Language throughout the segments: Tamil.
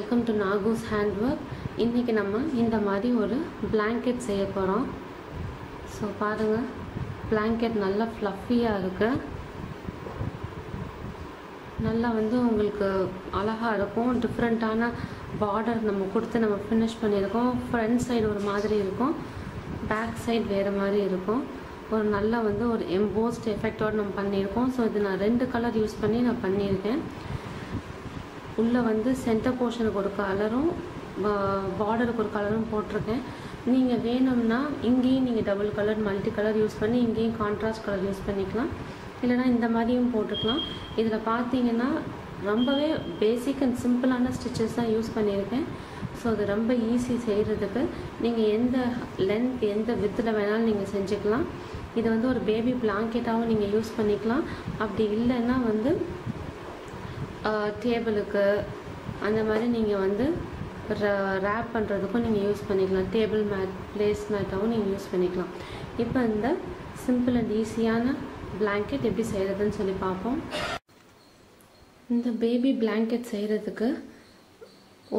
Welcome to நாகூஸ் ஹேண்ட்ஒர்க். இன்றைக்கி நம்ம இந்த மாதிரி ஒரு பிளாங்கெட் செய்ய போகிறோம். ஸோ பாருங்கள், பிளாங்கெட் நல்லா ஃப்ளஃபியாக இருக்குது. நல்லா உங்களுக்கு அழகாக இருக்கும். டிஃப்ரெண்ட்டான பார்டர் நம்ம கொடுத்து நம்ம ஃபினிஷ் பண்ணியிருக்கோம். ஃப்ரண்ட் சைடு ஒரு மாதிரி இருக்கும், பேக் சைடு வேறு மாதிரி இருக்கும். ஒரு நல்லா ஒரு எம்போஸ்ட் எஃபெக்டோடு நம்ம பண்ணியிருக்கோம். ஸோ இது நான் 2 கலர் யூஸ் பண்ணி நான் பண்ணியிருக்கேன். உள்ளே சென்டர் போர்ஷனுக்கு ஒரு கலரும் பார்டருக்கு ஒரு கலரும் போட்டிருக்கேன். நீங்கள் வேணும்னா இங்கேயும் நீங்கள் double colour multi colour use பண்ணி இங்கேயும் கான்ட்ராஸ்ட் கலர் யூஸ் பண்ணிக்கலாம். இல்லைனா இந்த மாதிரியும் போட்டுக்கலாம். இதில் பார்த்தீங்கன்னா ரொம்பவே பேசிக் அண்ட் சிம்பிளான ஸ்டிச்சஸ் தான் யூஸ் பண்ணியிருக்கேன். ஸோ அது ரொம்ப ஈஸி செய்கிறதுக்கு. நீங்கள் எந்த லென்த் எந்த வித்தில் வேணாலும் நீங்கள் செஞ்சுக்கலாம். இது ஒரு பேபி பிளாங்கெட்டாகவும் நீங்கள் யூஸ் பண்ணிக்கலாம். அப்படி இல்லைன்னா டேபிளுக்கு அந்த மாதிரி நீங்கள் ரேப் பண்ணுறதுக்கும் நீங்கள் யூஸ் பண்ணிக்கலாம். டேபிள் மேட், பிளேஸ் மேட்டாகவும் நீங்கள் யூஸ் பண்ணிக்கலாம். இப்போ இந்த சிம்பிள் அண்ட் ஈஸியான பிளாங்கெட் எப்படி செய்கிறதுன்னு சொல்லி பார்ப்போம். இந்த பேபி பிளாங்கெட் செய்கிறதுக்கு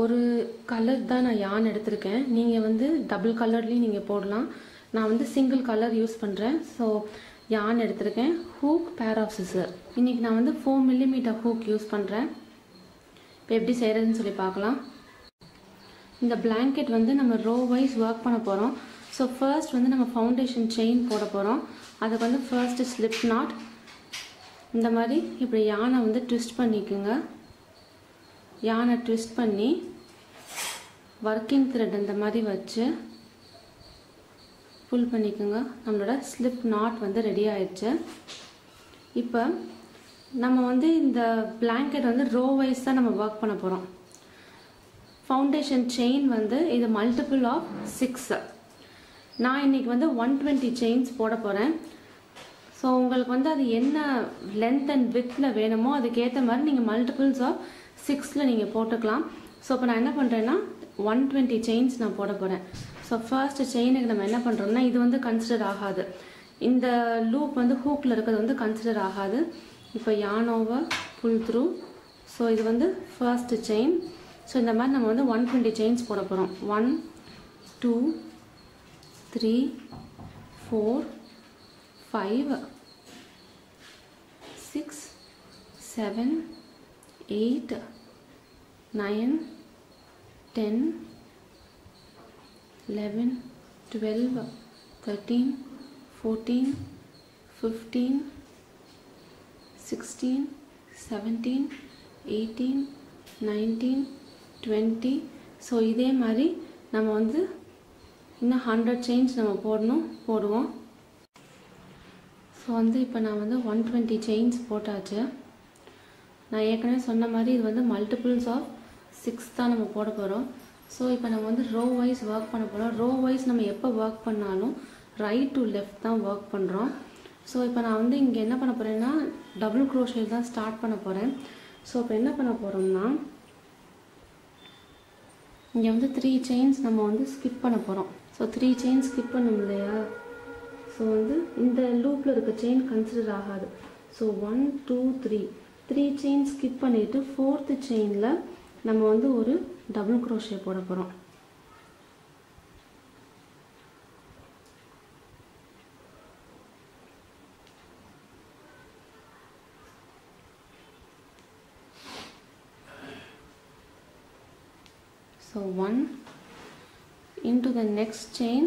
ஒரு கலர் தான் நான் யான் எடுத்திருக்கேன். நீங்கள் டபுள் கலர்லேயும் நீங்கள் போடலாம். நான் சிங்கிள் கலர் யூஸ் பண்ணுறேன். ஸோ யான் எடுத்திருக்கேன். Hook, pair of scissor. இன்றைக்கி நான் 4 mm ஹூக் யூஸ் பண்ணுறேன். இப்போ எப்படி செய்கிறதுன்னு சொல்லி பார்க்கலாம். இந்த பிளாங்கெட் நம்ம ரோ வைஸ் ஒர்க் பண்ண போகிறோம். ஸோ ஃபர்ஸ்ட் நம்ம ஃபவுண்டேஷன் செயின் போட போகிறோம். அதுக்கு ஃபர்ஸ்ட்டு ஸ்லிப் நாட் இந்த மாதிரி இப்படி யானை ட்விஸ்ட் பண்ணிக்கோங்க. யானை ட்விஸ்ட் பண்ணி ஒர்க்கிங் த்ரெட் இந்த மாதிரி வச்சு புல் பண்ணிக்கோங்க. நம்மளோட ஸ்லிப் நாட் ரெடி ஆயிடுச்சு. இப்போ நம்ம இந்த பிளாங்கெட் ரோ வைஸ் தான் நம்ம ஒர்க் பண்ண போகிறோம். ஃபவுண்டேஷன் செயின் இது மல்டிபிள் ஆஃப் 6. நான் இன்றைக்கி 120 செயின்ஸ் போட போகிறேன். ஸோ உங்களுக்கு அது என்ன லென்த் அண்ட் வித்தில் வேணுமோ அதுக்கேற்ற மாதிரி நீங்கள் மல்டிபிள்ஸ் ஆஃப் 6 நீங்கள் போட்டுக்கலாம். ஸோ இப்போ நான் என்ன பண்ணுறேன்னா 120 செயின்ஸ் நான் போட போகிறேன். ஸோ ஃபர்ஸ்ட் செயினுக்கு நம்ம என்ன பண்ணுறோம்னா இது கன்சிடர் ஆகாது. இந்த லூப் ஹூக்கில் இருக்கிறது கன்சிடர் ஆகாது. இப்போ yarn over pull through. So இது ஃபர்ஸ்ட் செயின். ஸோ இந்த மாதிரி நம்ம 120 செயின்ஸ் போட போகிறோம். 1 2 3 4 5 6 7 8 9 10 11 12 13 14 15 16 17 18 19 20. ஸோ இதே மாதிரி நம்ம இன்னும் 100 செயின்ஸ் நம்ம போடுவோம். ஸோ இப்போ நான் 120 செயின்ஸ் போட்டாச்சு. நான் ஏற்கனவே சொன்ன மாதிரி இது மல்டிபிள்ஸ் ஆஃப் 6 தான் நம்ம போட போகிறோம். ஸோ இப்போ நம்ம ரோ வைஸ் ஒர்க் பண்ண போகிறோம். ரோ வைஸ் நம்ம எப்போ ஒர்க் பண்ணாலும் ரைட் டு லெஃப்ட் தான் ஒர்க் பண்ணுறோம். ஸோ இப்போ நான் இங்கே என்ன பண்ண போகிறேன்னா டபுள் க்ரோஷே தான் ஸ்டார்ட் பண்ண போகிறேன். ஸோ இப்போ என்ன பண்ண போகிறோம்னா இங்கே 3 செயின்ஸ் நம்ம ஸ்கிப் பண்ண போகிறோம். ஸோ 3 செயின்ஸ் ஸ்கிப் பண்ணும் இல்லையா? ஸோ இந்த லூப்பில் இருக்க செயின் கன்சிடர் ஆகாது. ஸோ 1 2 3 செயின் ஸ்கிப் பண்ணிவிட்டு 4th செயினில் நம்ம ஒரு டபுள் க்ரோஷே போட போகிறோம். So 1 into the next chain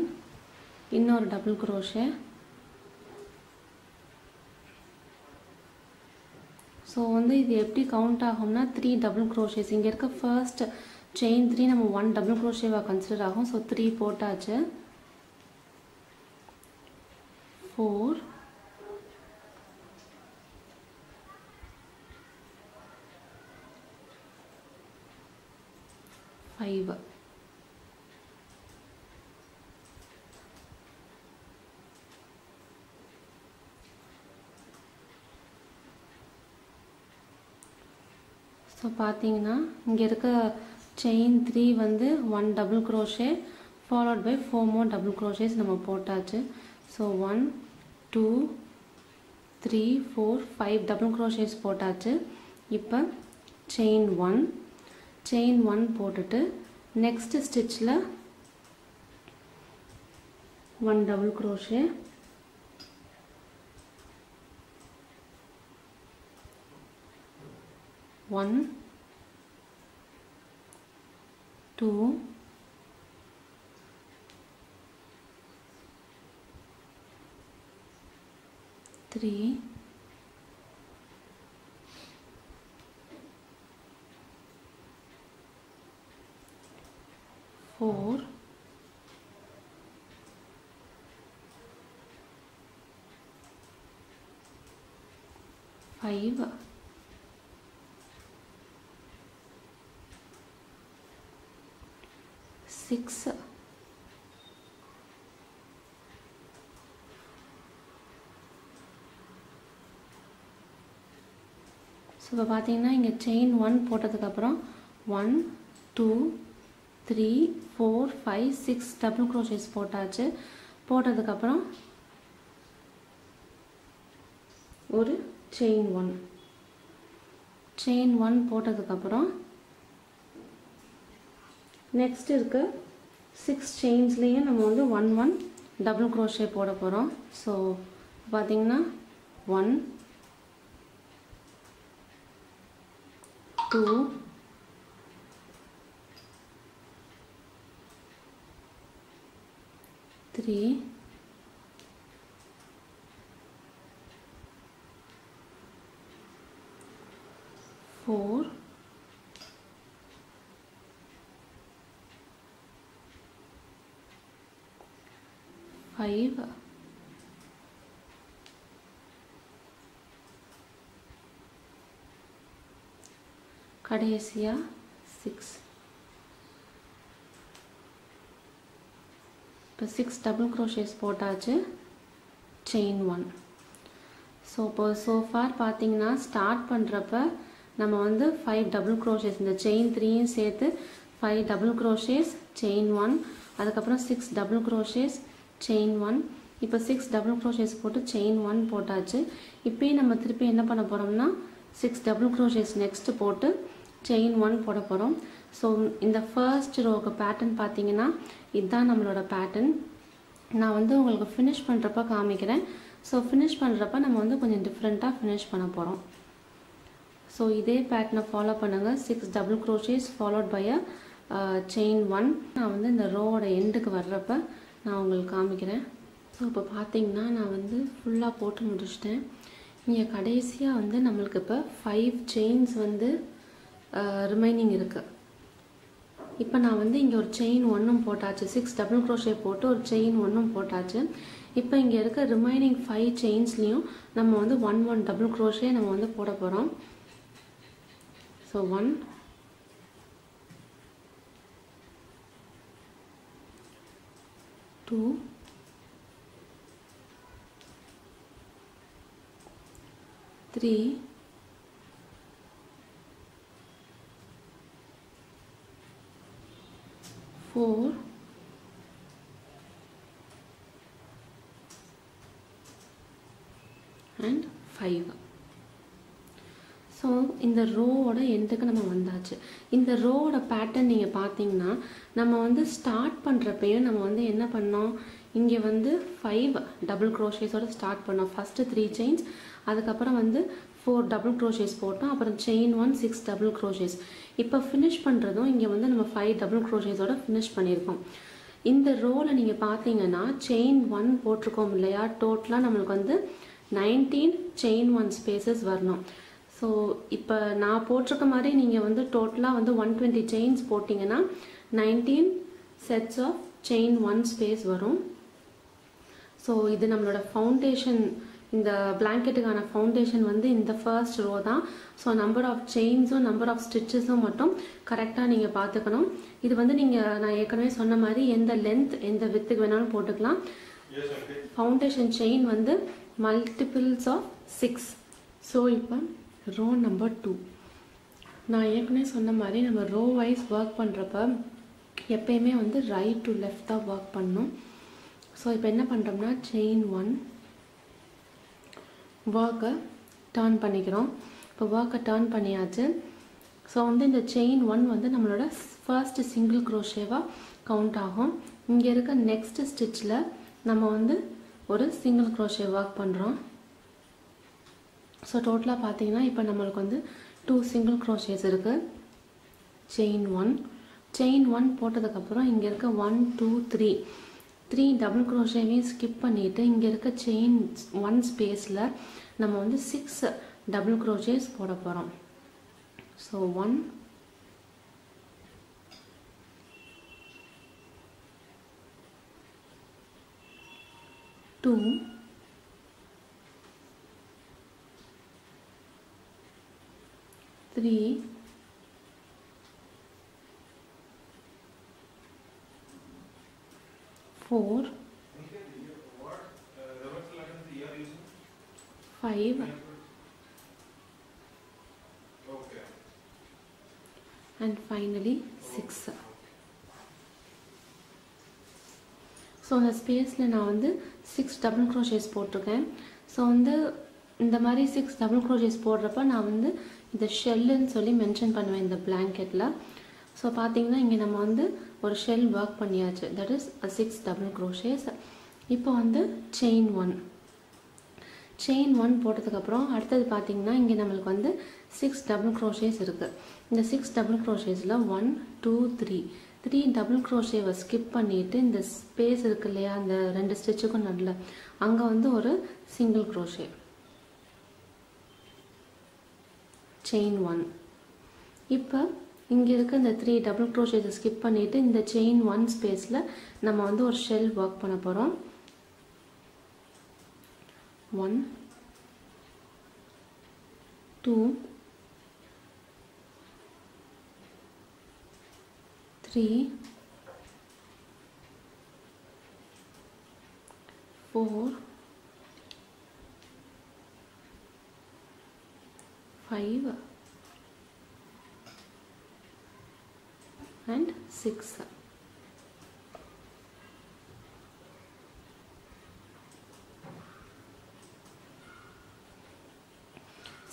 இன்னொரு டபுள் க்ரோஷே. ஸோ இது எப்படி கவுண்ட் ஆகும்னா 3 டபுள் க்ரோஷேஸ். இங்கே இருக்க ஃபர்ஸ்ட் செயின் 3 நம்ம 1 டபுள் க்ரோஷேவாக கன்சிடர் ஆகும். ஸோ 3 போட்டாச்சு. 4 5 ஸோ பார்த்தீங்கன்னா இங்கே இருக்க chain 3 1 double crochet followed by 4 more double crochets நம்ம போட்டாச்சு. ஸோ 1 2 3 4 5 டபுள் க்ரோஷேஸ் போட்டாச்சு. இப்போ செயின் 1 செயின் 1 போட்டுட்டு நெக்ஸ்ட் ஸ்டிச்சில் 1 டபுள் crochet, 1 2 3 4 5 6 இப்போ பார்த்தீங்கன்னா இங்கே செயின் 1 போட்டதுக்கப்புறம் 1 2 3 4 5 6 டபுள் க்ரோஷேஸ் போட்டாச்சு. போட்டதுக்கப்புறம் ஒரு செயின் 1 போட்டதுக்கப்புறம் நெக்ஸ்ட் இருக்க 6 செயின்ஸ்லேயும் நம்ம வந்து 1 1 டபுள் க்ரோஷே போட போகிறோம். ஸோ பார்த்தீங்கன்னா 1 2 3 4 5 கடைசியா 6. இப்போ 6 டபுள் க்ரோஷேஸ் போட்டாச்சு செயின் 1. ஸோ இப்போ சோஃபார் பார்த்தீங்கன்னா ஸ்டார்ட் பண்ணுறப்ப நம்ம வந்து 5 டபுள் க்ரோஷேஸ் இந்த செயின் 3யும் சேர்த்து 5 டபுள் க்ரோஷேஸ் செயின் 1, அதுக்கப்புறம் 6 டபுள் க்ரோஷேஸ் செயின் 1. இப்போ 6 டபுள் க்ரோஷேஸ் போட்டு செயின் 1 போட்டாச்சு. இப்போயும் நம்ம திருப்பி என்ன பண்ண போகிறோம்னா 6 டபுள் க்ரோஷேஸ் நெக்ஸ்ட்டு போட்டு செயின் 1 போட போகிறோம். ஸோ இந்த ஃபர்ஸ்ட் ரோக்கு பேட்டர்ன் பார்த்தீங்கன்னா இதுதான் நம்மளோட பேட்டர்ன். நான் வந்து உங்களுக்கு ஃபினிஷ் பண்ணுறப்ப காமிக்கிறேன். ஸோ ஃபினிஷ் பண்ணுறப்ப நம்ம வந்து கொஞ்சம் டிஃப்ரெண்ட்டாக ஃபினிஷ் பண்ண போகிறோம். ஸோ இதே பேட்டர்னை ஃபாலோ பண்ணுங்கள். 6 double crochets followed by a chain 1. நான் வந்து இந்த ரோவோட எண்டுக்கு வர்றப்ப நான் உங்களுக்கு காமிக்கிறேன். ஸோ இப்போ பார்த்தீங்கன்னா நான் வந்து ஃபுல்லாக போட்டு முடிச்சிட்டேன். இங்கே கடைசியாக வந்து நம்மளுக்கு இப்போ 5 செயின்ஸ் வந்து ரிமைனிங் இருக்குது. இப்போ நான் வந்து இங்கே ஒரு செயின் 1 போட்டாச்சு. 6 டபுள் க்ரோஷே போட்டு ஒரு செயின் 1 போட்டாச்சு. இப்போ இங்கே இருக்க ரிமைனிங் 5 செயின்ஸ்லேயும் நம்ம வந்து 1 1 டபுள் க்ரோஷே நம்ம வந்து போட போகிறோம். So 1 2 3 4 and 5. ஸோ இந்த ரோவோட எண்டுக்கு நம்ம வந்தாச்சு. இந்த ரோவோட பேட்டர்ன் நீங்கள் பார்த்தீங்கன்னா நம்ம வந்து ஸ்டார்ட் பண்ணுறப்பையும் நம்ம வந்து என்ன பண்ணோம், இங்கே வந்து 5 டபுள் க்ரோஷேஸோட ஸ்டார்ட் பண்ணோம். ஃபஸ்ட்டு 3 செயின்ஸ், அதுக்கப்புறம் வந்து 4 டபுள் க்ரோஷேஸ் போட்டோம், அப்புறம் செயின் 1 6 டபுள் க்ரோஷேஸ். இப்போ ஃபினிஷ் பண்ணுறதும் இங்கே வந்து நம்ம 5 டபுள் க்ரோஷேஸோட ஃபினிஷ் பண்ணியிருக்கோம். இந்த ரோவில் நீங்கள் பார்த்தீங்கன்னா செயின் 1 போட்டிருக்கோம் இல்லையா, டோட்டலாக நம்மளுக்கு வந்து 19 செயின் 1 ஸ்பேசஸ் வரணும். ஸோ இப்போ நான் போட்டிருக்க மாதிரி நீங்கள் வந்து டோட்டலாக வந்து 120 செயின்ஸ் போட்டிங்கன்னா 19 செட்ஸ் ஆஃப் செயின் 1 ஸ்பேஸ் வரும். ஸோ இது நம்மளோட ஃபவுண்டேஷன், இந்த பிளாங்கெட்டுக்கான ஃபவுண்டேஷன் வந்து இந்த ஃபர்ஸ்ட் ரோ தான். ஸோ நம்பர் ஆஃப் செயின்ஸும் நம்பர் ஆஃப் ஸ்டிச்சஸும் மட்டும் கரெக்டாக நீங்கள் பார்த்துக்கணும். இது வந்து நீங்கள் நான் ஏற்கனவே சொன்ன மாதிரி எந்த லென்த் எந்த வித்துக்கு வேணாலும் போட்டுக்கலாம். ஃபவுண்டேஷன் செயின் வந்து மல்டிபிள்ஸ் ஆஃப் 6. ஸோ இப்போ ரோ நம்பர் 2 நான் ஏற்கனவே சொன்ன மாதிரி நம்ம ரோ வைஸ் ஒர்க் பண்ணுறப்ப எப்பயுமே வந்து ரைட் டு லெஃப்ட் தான் ஒர்க் பண்ணணும். ஸோ இப்போ என்ன பண்ணுறோம்னா செயின் 1 ஒர்க்கை டர்ன் பண்ணிக்கிறோம். இப்போ ஒர்க்கை டர்ன் பண்ணியாச்சு. ஸோ வந்து இந்த செயின் 1 வந்து நம்மளோட ஃபர்ஸ்ட் சிங்கிள் க்ரோஷேவாக கவுண்ட் ஆகும். இங்கே இருக்க நெக்ஸ்ட் ஸ்டிச்சில் நம்ம வந்து ஒரு சிங்கிள் க்ரோஷே ஒர்க் பண்ணுறோம். ஸோ டோட்டலாக பார்த்தீங்கன்னா இப்போ நம்மளுக்கு வந்து 2 சிங்கிள் க்ரோஷேஸ் இருக்குது. செயின் 1 போட்டதுக்கப்புறம் இங்கே இருக்க 1 2 3 டபுள் க்ரோஷேவையும் ஸ்கிப் பண்ணிவிட்டு இங்கே இருக்க செயின் 1 ஸ்பேஸில் நம்ம வந்து 6 டபுள் க்ரோஷேஸ் போட போகிறோம். So 1 2 3 4 5 and finally 6. ஸோ அந்த ஸ்பேஸில் நான் வந்து 6 டபுள் க்ரோஷேஸ் போட்டிருக்கேன். ஸோ வந்து இந்த மாதிரி 6 டபுள் க்ரோஷேஸ் போடுறப்ப நான் வந்து இந்த ஷெல்லுன்னு சொல்லி மென்ஷன் பண்ணுவேன் இந்த பிளாங்கெட்டில். ஸோ பார்த்தீங்கன்னா இங்கே நம்ம வந்து ஒரு ஷெல் ஒர்க் பண்ணியாச்சு, தட் இஸ் 6 டபுள் க்ரோஷேஸ். இப்போ வந்து செயின் 1 போட்டதுக்கப்புறம் அடுத்தது பார்த்தீங்கன்னா இங்கே நம்மளுக்கு வந்து 6 டபுள் க்ரோஷேஸ் இருக்குது. இந்த 6 டபுள் க்ரோஷேஸில் 1 2 3 டபுள் க்ரோஷேவை ஸ்கிப் பண்ணிவிட்டு இந்த ஸ்பேஸ் இருக்கு இல்லையா, அந்த 2 ஸ்டிச்சுக்கும் நடுவில் அங்கே வந்து ஒரு சிங்கிள் க்ரோஷே. செயின் 1. இப்போ இங்கே இருக்க இந்த 3 டபுள் க்ரோஷேஸை ஸ்கிப் பண்ணிவிட்டு இந்த செயின் 1 ஸ்பேஸில் நம்ம வந்து ஒரு ஷெல் ஒர்க் பண்ண போகிறோம். 1 2 3 4 5 and 6.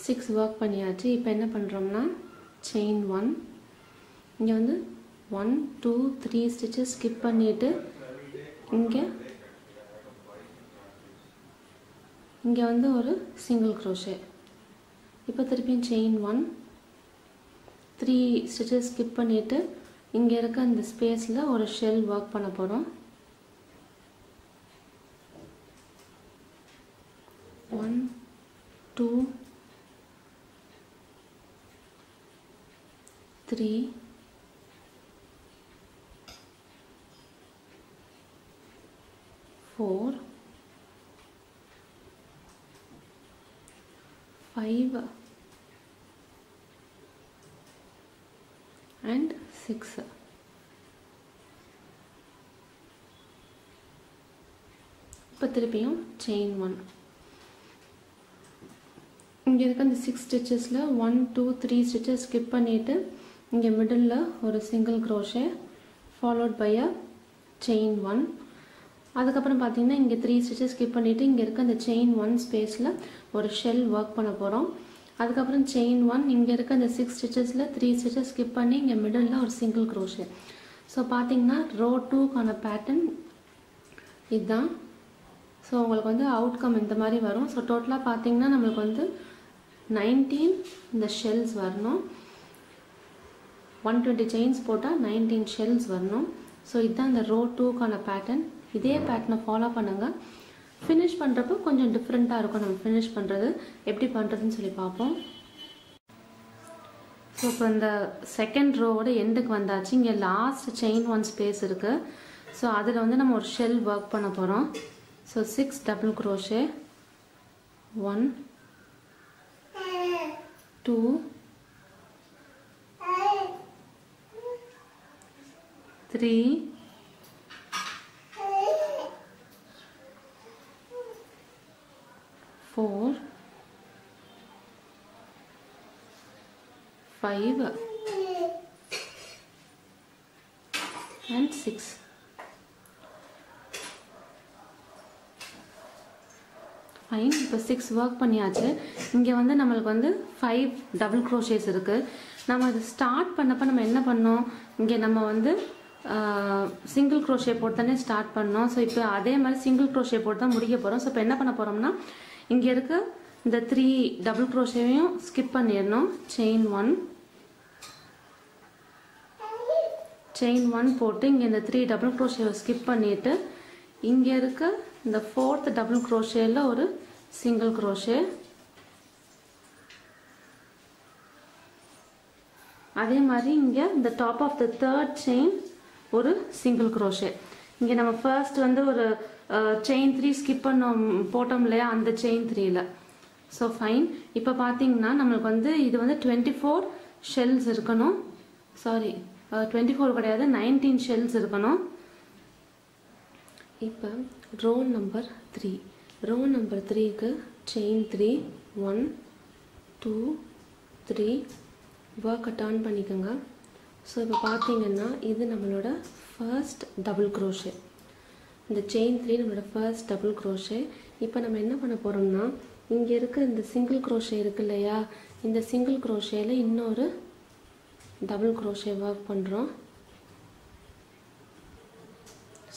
சிக்ஸ் ஒர்க் பண்ணியாச்சு. இப்போ என்ன பண்ணுறோம்னா செயின் 1 இங்கே வந்து 1 2 3 ஸ்டிச்சஸ் ஸ்கிப் பண்ணிவிட்டு இங்கே வந்து ஒரு சிங்கிள் க்ரோஷே. இப்போ திருப்பியும் செயின் 1 3 ஸ்டிச்சஸ் ஸ்கிப் பண்ணிவிட்டு இங்கே இருக்க அந்த ஸ்பேஸில் ஒரு ஷெல் ஒர்க் பண்ண போகிறோம். 1 2 3 4 5 and 6. இப்போ திருப்பியும் செயின் 1 இங்கே இருக்க அந்த 6 ஸ்டிச்சஸில் 1 2 3 ஸ்டிச்சஸ் ஸ்கிப் பண்ணிவிட்டு இங்கே மிடில் ஒரு single crochet followed by a chain 1. அதுக்கப்புறம் பார்த்தீங்கன்னா இங்கே 3 ஸ்டிச்சஸ் ஸ்கிப் பண்ணிவிட்டு இங்கே இருக்க அந்த செயின் 1 ஸ்பேஸில் ஒரு ஷெல் ஒர்க் பண்ண போகிறோம். அதுக்கப்புறம் செயின் 1 இங்கே இருக்க அந்த 6 ஸ்டிச்சஸில் 3 ஸ்டிச்சஸ் ஸ்கிப் பண்ணி இங்கே மிடில் ஒரு சிங்கிள் க்ரோஷே. ஸோ பார்த்தீங்கன்னா ரோ 2க்கான பேட்டர்ன் இதுதான். ஸோ உங்களுக்கு வந்து அவுட்கம் இந்த மாதிரி வரும். ஸோ டோட்டலாக பார்த்தீங்கன்னா நம்மளுக்கு வந்து 19 இந்த ஷெல்ஸ் வரணும். 120 செயின்ஸ் போட்டால் 19 ஷெல்ஸ் வரணும். ஸோ இதுதான் இந்த ரோ 2க்கான பேட்டர்ன். இதே பேட்டர்னை ஃபாலோ பண்ணுங்கள். ஃபினிஷ் பண்ணுறப்போ கொஞ்சம் டிஃப்ரெண்ட்டாக இருக்கும். நம்ம ஃபினிஷ் பண்ணுறது எப்படி பண்ணுறதுன்னு சொல்லி பார்ப்போம். ஸோ இப்போ இந்த செகண்ட் ரோவோட எண்டுக்கு வந்தாச்சு. இங்கே லாஸ்ட் செயின் 1 ஸ்பேஸ் இருக்குது. ஸோ அதில் வந்து நம்ம ஒரு ஷெல் ஒர்க் பண்ண போகிறோம். So 6 double crochet 1 2 3 4 5 and 6. Fine. இப்போ 6 ஒர்க் பண்ணியாச்சு. இங்கே வந்து நம்மளுக்கு வந்து 5 டபுள் க்ரோஷேஸ் இருக்குது. நம்ம அது ஸ்டார்ட் பண்ணப்போ நம்ம என்ன பண்ணோம், இங்கே நம்ம வந்து சிங்கிள் க்ரோஷே போட்டு தானே ஸ்டார்ட் பண்ணோம். ஸோ இப்போ அதே மாதிரி சிங்கிள் க்ரோஷே போட்டு தான் முடிக்க போகிறோம். ஸோ இப்போ என்ன பண்ண போகிறோம்னா, இங்கே இருக்க இந்த 3 டபுள் க்ரோஷேவையும் ஸ்கிப் பண்ணிடணும். செயின் ஒன் போட்டு இங்கே இந்த 3 டபுள் க்ரோஷேவை ஸ்கிப் பண்ணிவிட்டு இங்கே இருக்க இந்த 4th டபுள் க்ரோஷேயில் ஒரு சிங்கிள் க்ரோஷே, அதே மாதிரி இங்கே இந்த top of the 3rd chain ஒரு சிங்கிள் க்ரோஷே. இங்கே நம்ம ஃபர்ஸ்ட் வந்து ஒரு செயின் 3 ஸ்கிப் போட்டோம் இல்லையா, அந்த செயின் 3ல. So fine. இப்போ பார்த்தீங்கன்னா நம்மளுக்கு வந்து இது வந்து 24 ஷெல்ஸ் இருக்கணும். சாரி, 24 கிடையாது, 19 ஷெல்ஸ் இருக்கணும். இப்போ ரோ நம்பர் 3க்கு செயின் 3 1 2 3 ஒர்க்கை டர்ன் பண்ணிக்கோங்க. ஸோ இப்போ பார்த்தீங்கன்னா இது நம்மளோட ஃபர்ஸ்ட் டபுள் க்ரோஷே. இந்த செயின் 3 நம்மளோட ஃபர்ஸ்ட் டபுள் க்ரோஷே. இப்போ நம்ம என்ன பண்ண போகிறோம்னா, இங்கே இருக்க இந்த சிங்கிள் க்ரோஷே இருக்கு இல்லையா, இந்த சிங்கிள் க்ரோஷேயில் இன்னொரு டபுள் க்ரோஷே ஒர்க் பண்ணுறோம்.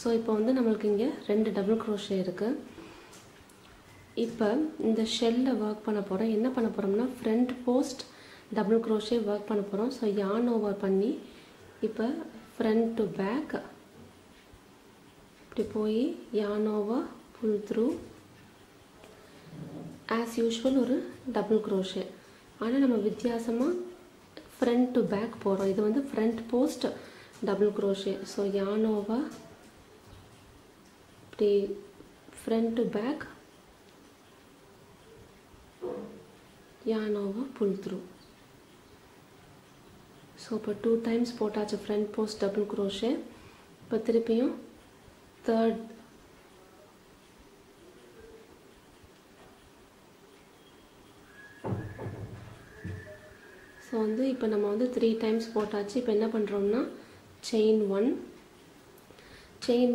ஸோ இப்போ வந்து நம்மளுக்கு இங்கே 2 டபுள் க்ரோஷே இருக்குது. இப்போ இந்த ஷெல்லில் ஒர்க் பண்ண போகிறோம். என்ன பண்ண போகிறோம்னா, front post double crochet work பண்ண போகிறோம். ஸோ yarn ஓவர் பண்ணி இப்போ ஃப்ரண்ட் டு பேக் இப்படி போய் yarn over pull through as usual ஒரு டபுள் க்ரோஷே. ஆனால் நம்ம வித்தியாசமாக ஃப்ரண்ட் டு பேக் போகிறோம். இது வந்து front post double crochet. So yarn over இப்படி front to back yarn over pull through. So இப்போ 2 டைம்ஸ் போட்டாச்சு ஃப்ரண்ட் போஸ்ட் டபுள் க்ரோஷே. இப்போ திருப்பியும் 3rd ஸோ வந்து இப்போ நம்ம வந்து 3 டைம்ஸ் போட்டாச்சு. இப்போ என்ன பண்ணுறோம்னா, செயின்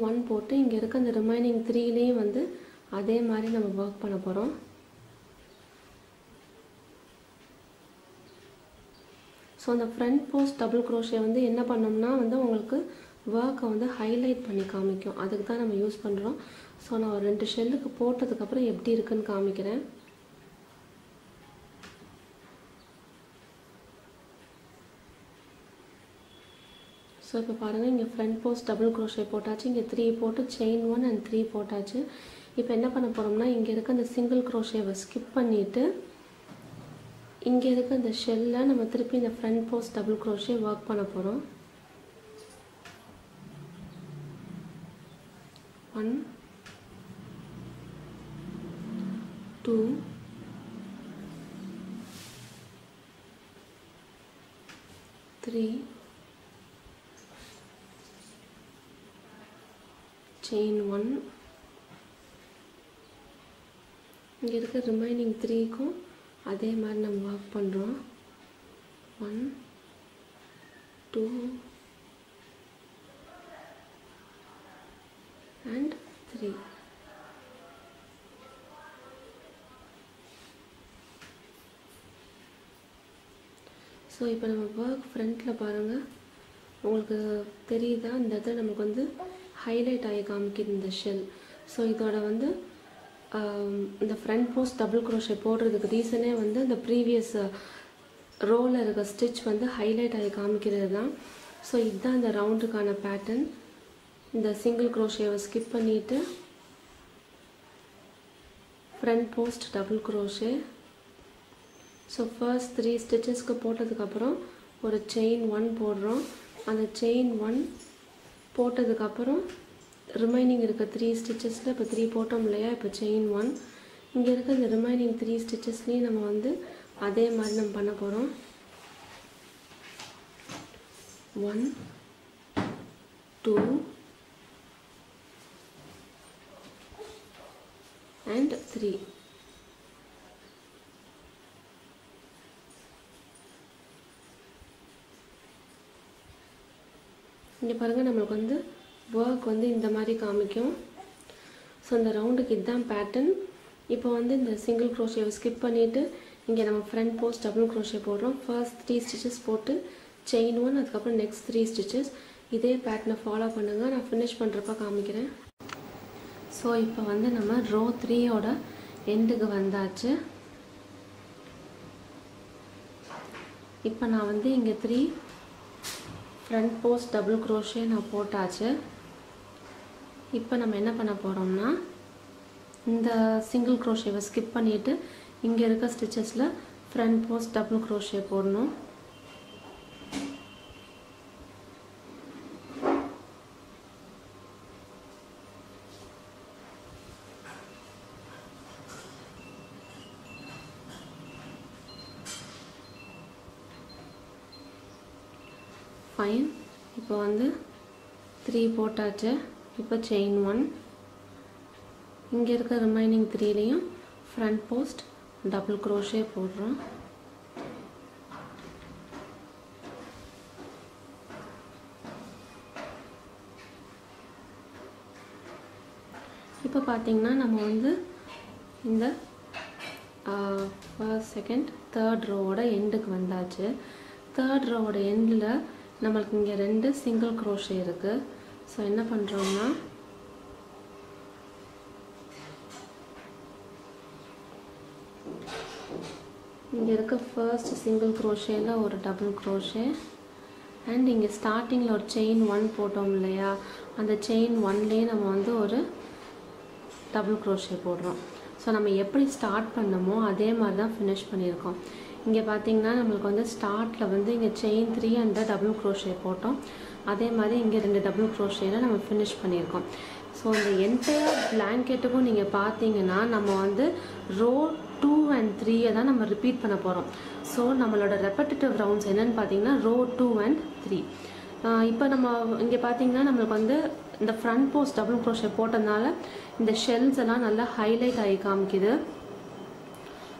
1 போட்டு இங்கே இருக்க அந்த ரிமைனிங் 3லேயும் வந்து அதே மாதிரி நம்ம ஒர்க் பண்ண போகிறோம். ஸோ அந்த ஃப்ரண்ட் போஸ்ட் டபுள் க்ரோஷே வந்து என்ன பண்ணோம்னா வந்து உங்களுக்கு ஒர்க்கை வந்து ஹைலைட் பண்ணி காமிக்கும். அதுக்கு தான் நம்ம யூஸ் பண்ணுறோம். ஸோ நான் ஒரு 2 ஷெல்லுக்கு போட்டதுக்கப்புறம் எப்படி இருக்குன்னு காமிக்கிறேன். ஸோ இப்போ பாருங்கள், இங்கே ஃப்ரண்ட் போஸ்ட் டபுள் க்ரோஷே போட்டாச்சு. இங்கே 3 போட்டு செயின் 1 and 3 போட்டாச்சு. இப்போ என்ன பண்ண போகிறோம்னா, இங்கே இருக்க அந்த சிங்கிள் க்ரோஷேவை ஸ்கிப் பண்ணிவிட்டு இங்கே இருக்க இந்த ஷெல்லை நம்ம திருப்பி இந்த front post double crochet work பண்ண போகிறோம். 1 2 3 செயின் 1. இங்கே இருக்க ரிமைனிங் 3க்கும் அதே மாதிரி நம்ம ஒர்க் பண்ணுறோம். 1 2 and 3. ஸோ இப்போ நம்ம ஒர்க் ஃப்ரண்ட்டில் பாருங்கள், உங்களுக்கு தெரியுதா, இந்த இடத்துல நமக்கு வந்து ஹைலைட் ஆகி காமிக்குது இந்த ஷெல். ஸோ இதோட வந்து இந்த ஃப்ரண்ட் போஸ்ட் டபுள் க்ரோஷே போடுறதுக்கு ரீசனே வந்து இந்த ப்ரீவியஸ் ரோவில் இருக்க ஸ்டிச் வந்து ஹைலைட் ஆகி காமிக்கிறது தான். ஸோ இதுதான் இந்த ரவுண்டுக்கான பேட்டர்ன். இந்த சிங்கிள் க்ரோஷேவை ஸ்கிப் பண்ணிவிட்டு front post double crochet. So first 3 ஸ்டிச்சஸ்க்கு போட்டதுக்கப்புறம் ஒரு செயின் 1 போடுறோம். அந்த செயின் 1 போட்டதுக்கப்புறம் ரிமைனிங் இருக்க 3 ஸ்டிச்சஸில் இப்போ 3 போட்டோம் இல்லையா, இப்போ செயின் 1. இங்கே இருக்க இந்த ரிமைனிங் 3 ஸ்டிச்சஸ்லேயும் நம்ம வந்து அதே மாதிரி நம்ம பண்ண போகிறோம். 1 2 and 3. இங்கே பாருங்கள், நம்மளுக்கு வந்து ஒர்க் வந்து இந்த மாதிரி காமிக்கும். ஸோ இந்த ரவுண்டுக்கு இதுதான் பேட்டர்ன். இப்போ வந்து இந்த சிங்கிள் க்ரோஷேவை ஸ்கிப் பண்ணிவிட்டு இங்கே நம்ம ஃப்ரண்ட் போஸ்ட் டபுள் க்ரோஷே போடுறோம். ஃபர்ஸ்ட் 3 ஸ்டிச்சஸ் போட்டு செயின் 1, அதுக்கப்புறம் நெக்ஸ்ட் 3 ஸ்டிச்சஸ். இதே பேட்டர்னை ஃபாலோ பண்ணுங்கள். நான் ஃபினிஷ் பண்ணுறப்ப காமிக்கிறேன். ஸோ இப்போ வந்து நம்ம ரோ 3யோட எண்டுக்கு வந்தாச்சு. இப்போ நான் வந்து இங்கே 3 ஃப்ரண்ட் போஸ்ட் டபுள் க்ரோஷே நான் போட்டாச்சு. இப்போ நம்ம என்ன பண்ண போகிறோம்னா இந்த சிங்கிள் க்ரோஷேவை ஸ்கிப் பண்ணிவிட்டு இங்கே இருக்க ஸ்டிச்சஸில் ஃப்ரண்ட் போஸ்ட் டபுள் க்ரோஷே போடணும். ஃபைன். இப்போ வந்து 3 போட்டாச்சு. இப்போ செயின் 1, இங்கே இருக்க ரிமைனிங் 3லையும் ஃப்ரண்ட் போஸ்ட் டபுள் க்ரோஷே போடுறோம். இப்போ பார்த்தீங்கன்னா நம்ம வந்து இந்த ஃபர்ஸ்ட் செகண்ட் தேர்ட் ரோவோட எண்டுக்கு வந்தாச்சு. தேர்ட் ரோவோட எண்டில் நம்மளுக்கு இங்கே 2 சிங்கிள் க்ரோஷே இருக்குது. ஸோ என்ன பண்ணுறோம்னா இங்கே இருக்க ஃபர்ஸ்ட் சிங்கிள் க்ரோஷேல ஒரு டபுள் க்ரோஷே அண்ட் இங்கே ஸ்டார்டிங்கில் ஒரு செயின் 1 போட்டோம் இல்லையா, அந்த செயின் 1லேயே நம்ம வந்து ஒரு டபுள் க்ரோஷே போடுறோம். ஸோ நம்ம எப்படி ஸ்டார்ட் பண்ணமோ அதே மாதிரி தான் ஃபினிஷ் பண்ணியிருக்கோம். இங்கே பார்த்தீங்கன்னா நம்மளுக்கு வந்து ஸ்டார்ட்டில் வந்து இங்கே செயின் 3 அண்ட் டபுள் க்ரோஷே போட்டோம். அதே மாதிரி இங்கே 2 டபுள் க்ரோஷேல நம்ம ஃபினிஷ் பண்ணியிருக்கோம். ஸோ இந்த என்டையர் பிளாங்கெட்டுக்கும் நீங்கள் பார்த்தீங்கன்னா நம்ம வந்து ரோ 2 and 3 தான் நம்ம ரிப்பீட் பண்ண போகிறோம். ஸோ நம்மளோட ரெப்படிட்டிவ் ரவுண்ட்ஸ் என்னென்னு பார்த்தீங்கன்னா ரோ 2 and 3. இப்போ நம்ம இங்கே பார்த்தீங்கன்னா நம்மளுக்கு வந்து இந்த ஃப்ரண்ட் போஸ்ட் டபுள் க்ரோஷே போட்டதுனால இந்த ஷெல்ஸ் எல்லாம் நல்லா ஹைலைட் ஆகி காமிக்குது.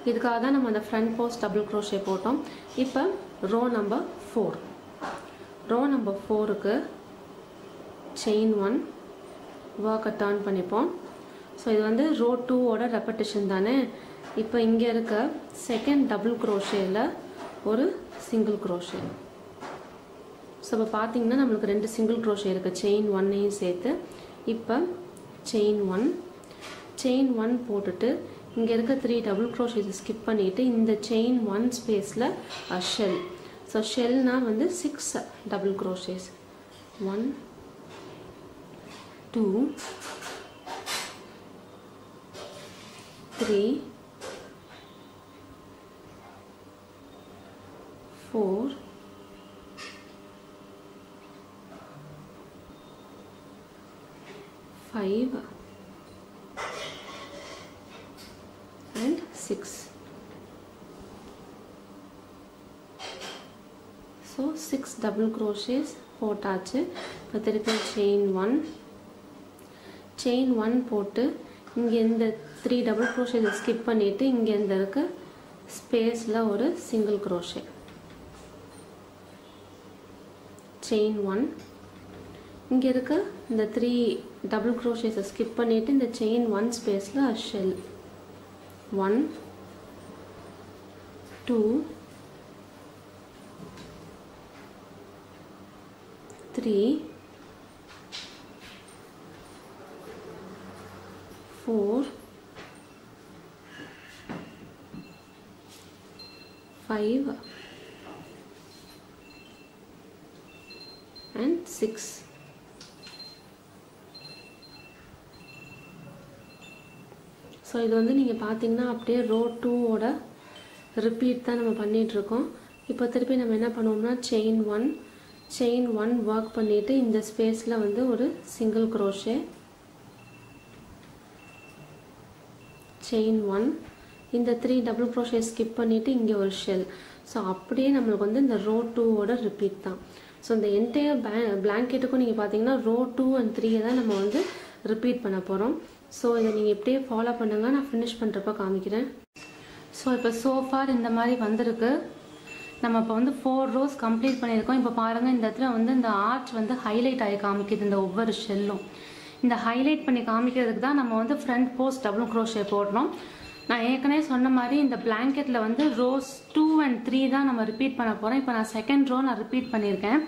இதுக்காக தான் நம்ம அந்த ஃப்ரண்ட் போஸ்ட் டபுள் க்ரோஷே போட்டோம். இப்போ ரோ நம்பர் 4. ரோ நம்பர் 4க்கு செயின் 1 ஒர்க்கை டர்ன் பண்ணிப்போம். ஸோ இது வந்து ரோ 2ஓட ரெப்படிஷன் தானே. இப்போ இங்கே இருக்க செகண்ட் டபுள் க்ரோஷேயில் ஒரு சிங்கிள் க்ரோஷே. ஸோ இப்போ பார்த்தீங்கன்னா நம்மளுக்கு 2 சிங்கிள் க்ரோஷே இருக்குது செயின் 1ஐயும் சேர்த்து. இப்போ செயின் 1 போட்டுட்டு இங்கே இருக்க 3 டபுள் க்ரோஷேஸை ஸ்கிப் பண்ணிவிட்டு இந்த செயின் 1 ஸ்பேஸில் ஷெல். ஸோ ஷெல்னால் வந்து 6 double crochets. 1 2 3 4 5 and 6. So 6 double crochets போட்டாச்சு. இப்போ திருப்பி செயின் 1 போட்டு இங்கே இந்த 3 டபுள் க்ரோஷேஸை ஸ்கிப் பண்ணிவிட்டு இங்கே இந்த இருக்க ஸ்பேஸில் ஒரு சிங்கிள் க்ரோஷே. செயின் 1 இங்கே இருக்க இந்த 3 டபுள் க்ரோஷேஸை ஸ்கிப் பண்ணிவிட்டு இந்த செயின் 1 ஸ்பேஸில் ஷெல். 1 2 3 4 5 and 6. ஸோ இது வந்து நீங்கள் பார்த்தீங்கன்னா அப்படியே ரோ 2ஓட ரிப்பீட் தான் நம்ம பண்ணிகிட்ருக்கோம். இப்போ திருப்பி நம்ம என்ன பண்ணுவோம்னா செயின் 1 ஒர்க் பண்ணிவிட்டு இந்த ஸ்பேஸில் வந்து ஒரு சிங்கிள் க்ரோஷே. செயின் 1 இந்த 3 டபுள் க்ரோஷே ஸ்கிப் பண்ணிவிட்டு இங்கே ஒரு ஷெல். ஸோ அப்படியே நம்மளுக்கு வந்து இந்த ரோ 2ஓட ரிப்பீட் தான். ஸோ இந்த என்டையர் பிளாங்கெட்டுக்கும் நீங்கள் பார்த்தீங்கன்னா ரோ 2 and 3 தான் நம்ம வந்து ரிப்பீட் பண்ண போகிறோம். ஸோ இதை நீங்கள் இப்படியே ஃபாலோ பண்ணுங்கள். நான் ஃபினிஷ் பண்ணுறப்ப காமிக்கிறேன். ஸோ இப்போ சோஃபார் இந்த மாதிரி வந்திருக்கு. நம்ம இப்போ வந்து 4 rows கம்ப்ளீட் பண்ணியிருக்கோம். இப்போ பாருங்கள் இந்த இடத்துல வந்து இந்த ஆர்ச் வந்து ஹைலைட் ஆகி காமிக்குது இந்த ஒவ்வொரு ஷெல்லும். இந்த ஹைலைட் பண்ணி காமிக்கிறதுக்கு தான் நம்ம வந்து ஃப்ரண்ட் போஸ்ட் டபுள் க்ரோஷே போடுறோம். நான் ஏற்கனவே சொன்ன மாதிரி இந்த பிளாங்கெட்டில் வந்து ரோஸ் 2 and 3 தான் நம்ம ரிப்பீட் பண்ண போகிறோம். இப்போ நான் செகண்ட் ரோ நான் ரிப்பீட் பண்ணியிருக்கேன்.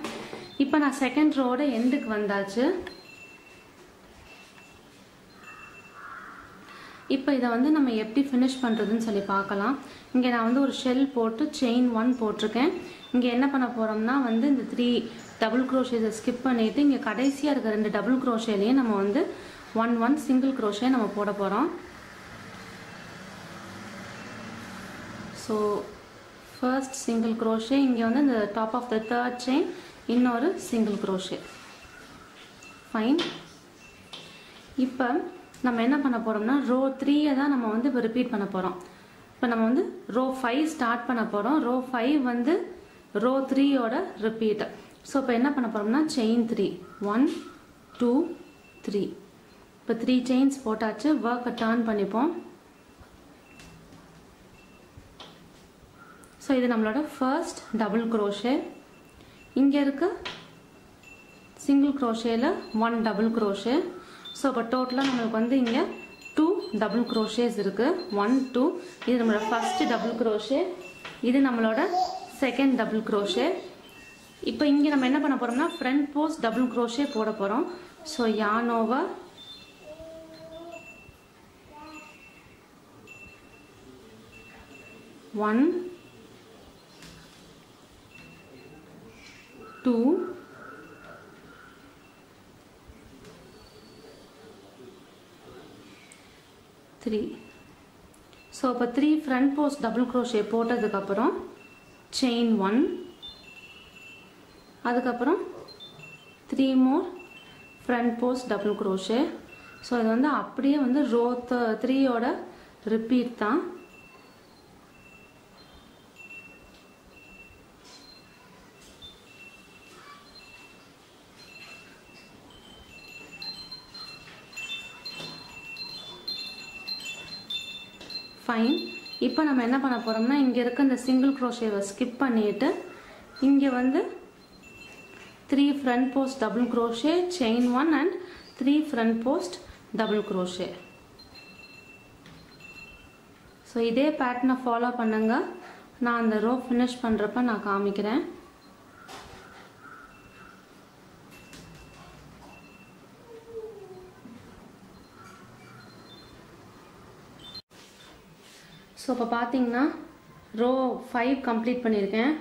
இப்போ நான் செகண்ட் ரோட எண்டுக்கு வந்தாச்சு. இப்போ இதை வந்து நம்ம எப்படி ஃபினிஷ் பண்ணுறதுன்னு சொல்லி பார்க்கலாம். இங்கே நான் வந்து ஒரு ஷெல் போட்டு செயின் 1 போட்டிருக்கேன். இங்கே என்ன பண்ண போகிறோம்னா வந்து இந்த 3 டபுள் க்ரோஷேஸை ஸ்கிப் பண்ணிவிட்டு இங்கே கடைசியாக இருக்க 2 டபுள் க்ரோஷேலையே நம்ம வந்து 1 சிங்கிள் க்ரோஷே நம்ம போட போகிறோம். ஸோ ஃபர்ஸ்ட் சிங்கிள் க்ரோஷே, இங்கே வந்து இந்த top of the third chain இன்னொரு சிங்கிள் க்ரோஷே. ஃபைன். இப்போ நம்ம என்ன பண்ண போகிறோம்னா ரோ 3 தான் நம்ம வந்து இப்போ ரிப்பீட் பண்ண போகிறோம். இப்போ நம்ம வந்து ரோ 5 ஸ்டார்ட் பண்ண போகிறோம். ரோ 5 வந்து ரோ 3யோட ரிப்பீட். ஸோ இப்போ என்ன பண்ண போகிறோம்னா செயின் 3 1 2 3. இப்போ 3 செயின்ஸ் போட்டாச்சு. ஒர்க்கை டர்ன் பண்ணிப்போம். ஸோ இது நம்மளோட ஃபர்ஸ்ட் டபுள் க்ரோஷே. இங்கே இருக்க சிங்கிள் க்ரோஷேல 1 டபுள் க்ரோஷே. ஸோ இப்போ டோட்டலாக நம்மளுக்கு வந்து இங்கே 2 டபுள் க்ரோஷேஸ் இருக்குது. 1 2. இது நம்மளோட ஃபர்ஸ்ட் டபுள் க்ரோஷே. இது நம்மளோட செகண்ட் டபுள் க்ரோஷே. இப்போ இங்கே நம்ம என்ன பண்ண போகிறோம்னா ஃப்ரண்ட் போஸ்ட் டபுள் க்ரோஷே போட போகிறோம். So yarn over 1 2 3. ஸோ இப்போ 3 ஃப்ரண்ட் போஸ்ட் டபுள் க்ரோஷே போட்டதுக்கப்புறம் செயின் 1, அதுக்கப்புறம் 3 more front post double crochet. So இது வந்து அப்படியே வந்து ரோ 3யோட ரிப்பீட் தான். ஃபைன். இப்போ நம்ம என்ன பண்ண போகிறோம்னா இங்கே இருக்க இந்த சிங்கிள் க்ரோஷேவை ஸ்கிப் பண்ணிவிட்டு இங்கே வந்து 3 front post double crochet, chain 1 and 3 front post double crochet. So இதே பேட்டர்னை ஃபாலோ பண்ணுங்க. நான் அந்த ரோ ஃபினிஷ் பண்ணுறப்ப நான் காமிக்கிறேன். ஸோ இப்போ பார்த்தீங்கன்னா ரோ 5 கம்ப்ளீட் பண்ணியிருக்கேன்.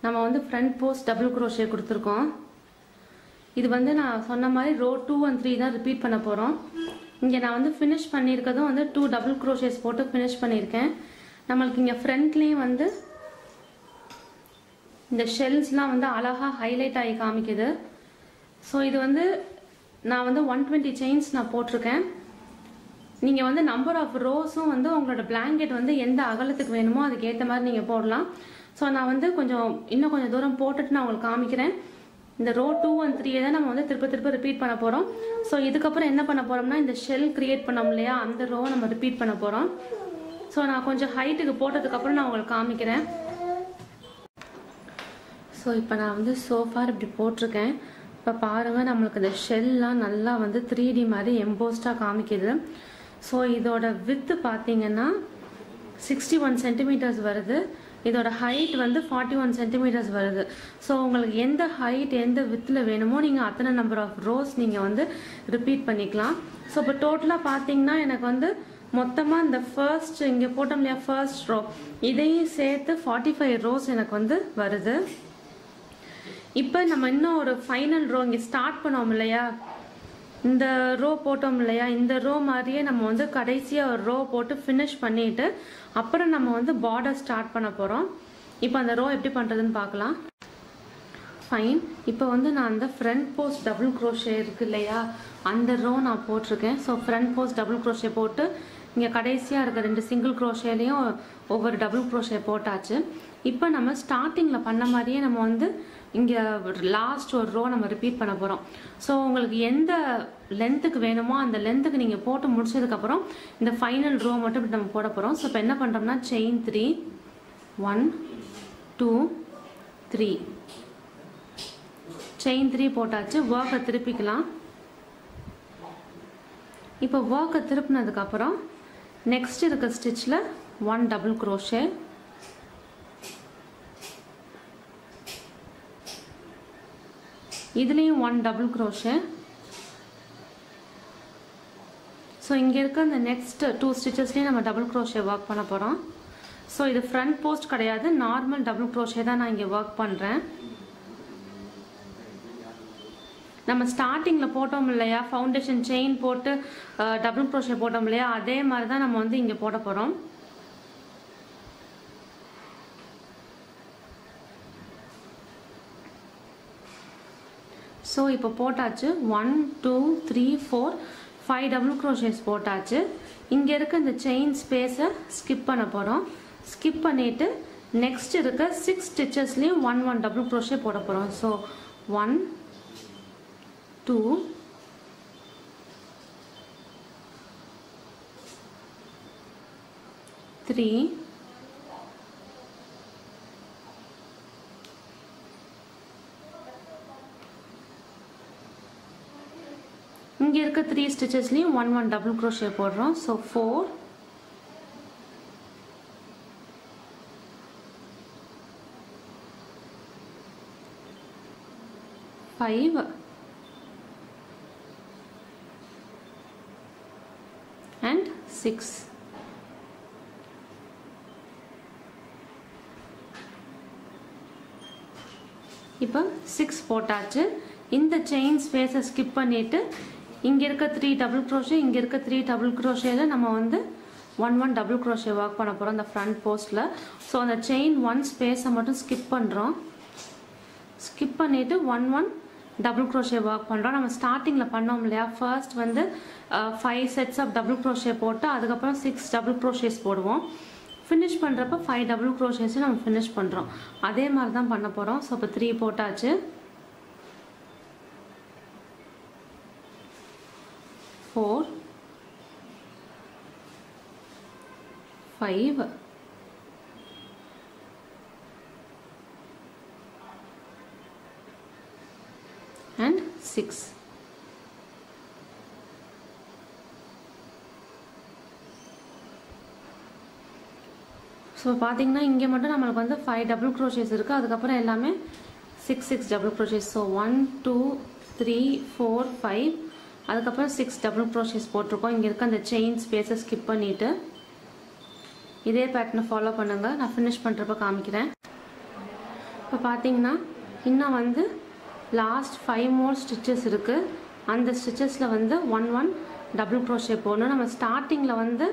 நம்ம வந்து ஃப்ரண்ட் போஸ்ட் டபுள் க்ரோஷே கொடுத்துருக்கோம். இது வந்து நான் சொன்ன மாதிரி ரோ 2 and 3 தான் ரிப்பீட் பண்ண போகிறோம். இங்கே நான் வந்து ஃபினிஷ் பண்ணியிருக்கதும் வந்து 2 டபுள் க்ரோஷேஸ் போட்டு ஃபினிஷ் பண்ணியிருக்கேன். நம்மளுக்கு இங்கே ஃப்ரண்ட்லேயும் வந்து இந்த ஷெல்ஸ்லாம் வந்து அழகாக ஹைலைட் ஆகி காமிக்குது. ஸோ இது வந்து நான் வந்து 120 செயின்ஸ் நான் போட்டிருக்கேன். நீங்கள் வந்து நம்பர் ஆஃப் ரோஸும் வந்து உங்களோட பிளாங்கெட் வந்து எந்த அகலத்துக்கு வேணுமோ அதுக்கு ஏற்ற மாதிரி நீங்கள் போடலாம். ஸோ நான் வந்து இன்னும் கொஞ்சம் தூரம் போட்டுட்டு நான் உங்களுக்கு காமிக்கிறேன். இந்த ரோ 2 and 3 தான் நம்ம வந்து திருப்ப ரிப்பீட் பண்ண போகிறோம். ஸோ இதுக்கப்புறம் என்ன பண்ண போகிறோம்னா இந்த ஷெல் கிரியேட் பண்ணோம் இல்லையா, அந்த ரோவை நம்ம ரிப்பீட் பண்ண போகிறோம். ஸோ நான் கொஞ்சம் ஹைட்டுக்கு போட்டதுக்கப்புறம் நான் உங்களுக்கு காமிக்கிறேன். ஸோ இப்போ நான் வந்து சோஃபார் இப்படி போட்டிருக்கேன். இப்போ பாருங்கள் நம்மளுக்கு இந்த ஷெல்லாம் நல்லா வந்து 3D மாதிரி எம்போஸ்டாக காமிக்குது. ஸோ இதோட வித்து பார்த்தீங்கன்னா 61 சென்டிமீட்டர்ஸ் வருது. இதோட ஹைட் வந்து 41 சென்டிமீட்டர்ஸ் வருது. ஸோ உங்களுக்கு எந்த ஹைட் எந்த வித்தில் வேணுமோ நீங்கள் அத்தனை நம்பர் ஆஃப் ரோஸ் நீங்கள் வந்து ரிப்பீட் பண்ணிக்கலாம். ஸோ இப்போ டோட்டலாக பார்த்தீங்கன்னா எனக்கு வந்து மொத்தமாக இந்த ஃபர்ஸ்ட் இங்கே போட்டோம் இல்லையா ஃபர்ஸ்ட் ரோ, இதையும் சேர்த்து 45 ரோஸ் எனக்கு வந்து வருது. இப்போ நம்ம இன்னும் ஒரு ஃபைனல் ரோ இங்கே ஸ்டார்ட் பண்ணோம் இல்லையா, இந்த ரோ போட்டோம் இல்லையா, இந்த ரோ மாதிரியே நம்ம வந்து கடைசியாக ஒரு ரோ போட்டு ஃபினிஷ் பண்ணிவிட்டு அப்புறம் நம்ம வந்து பார்டர் ஸ்டார்ட் பண்ண போகிறோம். இப்போ அந்த ரோ எப்படி பண்ணுறதுன்னு பார்க்கலாம். ஃபைன். இப்போ வந்து நான் அந்த ஃப்ரண்ட் போஸ்ட் டபுள் க்ரோஷே இருக்குது இல்லையா, அந்த ரோ நான் போட்டிருக்கேன். So front post double crochet போட்டு இங்கே கடைசியாக இருக்க 2 சிங்கிள் க்ரோஷேலையும் ஒவ்வொரு டபுள் க்ரோஷே போட்டாச்சு. இப்போ நம்ம ஸ்டார்டிங்கில் பண்ண மாதிரியே நம்ம வந்து இங்கே லாஸ்ட் ஒரு ரோ நம்ம ரிப்பீட் பண்ண போகிறோம். ஸோ உங்களுக்கு எந்த லென்த்துக்கு வேணுமோ அந்த லென்த்துக்கு நீங்கள் போட்டு முடிச்சதுக்கப்புறம் இந்த ஃபைனல் ரோ மட்டும் இப்படி நம்ம போட போகிறோம். ஸோ இப்போ என்ன பண்ணுறோம்னா செயின் 3 1 2 3 செயின் 3 போட்டாச்சு. ஒர்க்கை திருப்பிக்கலாம். இப்போ ஒர்க்கை திருப்பினதுக்கப்புறம் நெக்ஸ்ட் இருக்க ஸ்டிச்சில் 1 டபுள் crochet, இதுலேயும் 1 டபுள் crochet. ஸோ இங்கே இருக்க இந்த நெக்ஸ்ட் 2 ஸ்டிச்சஸ்லேயும் நம்ம டபுள் crochet ஒர்க் பண்ண போகிறோம். ஸோ இது ஃப்ரண்ட் போஸ்ட் கிடையாது, நார்மல் டபுள் crochet தான் நான் இங்கே ஒர்க் பண்ணுறேன். நம்ம ஸ்டார்டிங்கில் போட்டோம் இல்லையா, ஃபவுண்டேஷன் செயின் போட்டு டபுள் crochet போட்டோம் இல்லையா, அதே மாதிரி தான் நம்ம வந்து இங்கே போட போகிறோம். ஸோ இப்போ போட்டாச்சு. 1 2 3 4 5 டபுள் crochet போட்டாச்சு. இங்கே இருக்க இந்த செயின் ஸ்பேஸை ஸ்கிப் பண்ண போகிறோம். ஸ்கிப் பண்ணிவிட்டு நெக்ஸ்ட் இருக்க 6 ஸ்டிச்சஸ்லேயும் 1 டபுள் crochet போட போகிறோம். ஸோ 1 2 3 இங்கே இருக்க 3 ஸ்டிச்சஸ்லேயும் 1 டபுள் crochet போடுறோம். So 4 5 and 6. இப்போ 6 போட்டாச்சு. இந்த செயின் ஸ்பேஸை ஸ்கிப் பண்ணிவிட்டு இங்கே இருக்க 3 டபுள் crochet, இங்கே இருக்க 3 டபுள் crochetல நம்ம வந்து 1 டபுள் crochet ஒர்க் பண்ண போகிறோம் அந்த ஃப்ரண்ட் போஸ்ட்டில். ஸோ அந்த செயின் 1 ஸ்பேஸை மட்டும் ஸ்கிப் பண்ணுறோம். ஸ்கிப் பண்ணிவிட்டு 1 டபுள் crochet ஒர்க் பண்ணுறோம். நம்ம ஸ்டார்டிங்கில் பண்ணோம் இல்லையா, ஃபர்ஸ்ட் வந்து 5 செட்ஸ் ஆஃப் டபுள் crochet போட்டு அதுக்கப்புறம் 6 டபுள் crochets போடுவோம். ஃபினிஷ் பண்ணுறப்ப 5 டபுள் crochets நம்ம ஃபினிஷ் பண்ணுறோம். அதே மாதிரி தான் பண்ண போகிறோம். ஸோ இப்போ 3 போட்டாச்சு. 4 5 and 6. ஸோ பார்த்தீங்கன்னா இங்கே மட்டும் நம்மளுக்கு வந்து 5 டபுள் crochet இருக்குது. அதுக்கப்புறம் எல்லாமே 6 டபுள் crochet. ஸோ 1 2 3 4 5 அதுக்கப்புறம் 6 டபுள் crochet போட்டிருக்கோம். இங்கே இருக்க அந்த செயின் ஸ்பேஸை ஸ்கிப் பண்ணிவிட்டு இதே பேட்டர்னை ஃபாலோ பண்ணுங்கள். நான் ஃபினிஷ் பண்ணுறப்ப காமிக்கிறேன். இப்போ பார்த்தீங்கன்னா இன்னும் வந்து லாஸ்ட் 5 மோர் ஸ்டிச்சஸ் இருக்குது. அந்த ஸ்டிச்சஸில் வந்து 1 டபுள் crochet போடணும். நம்ம ஸ்டார்டிங்கில் வந்து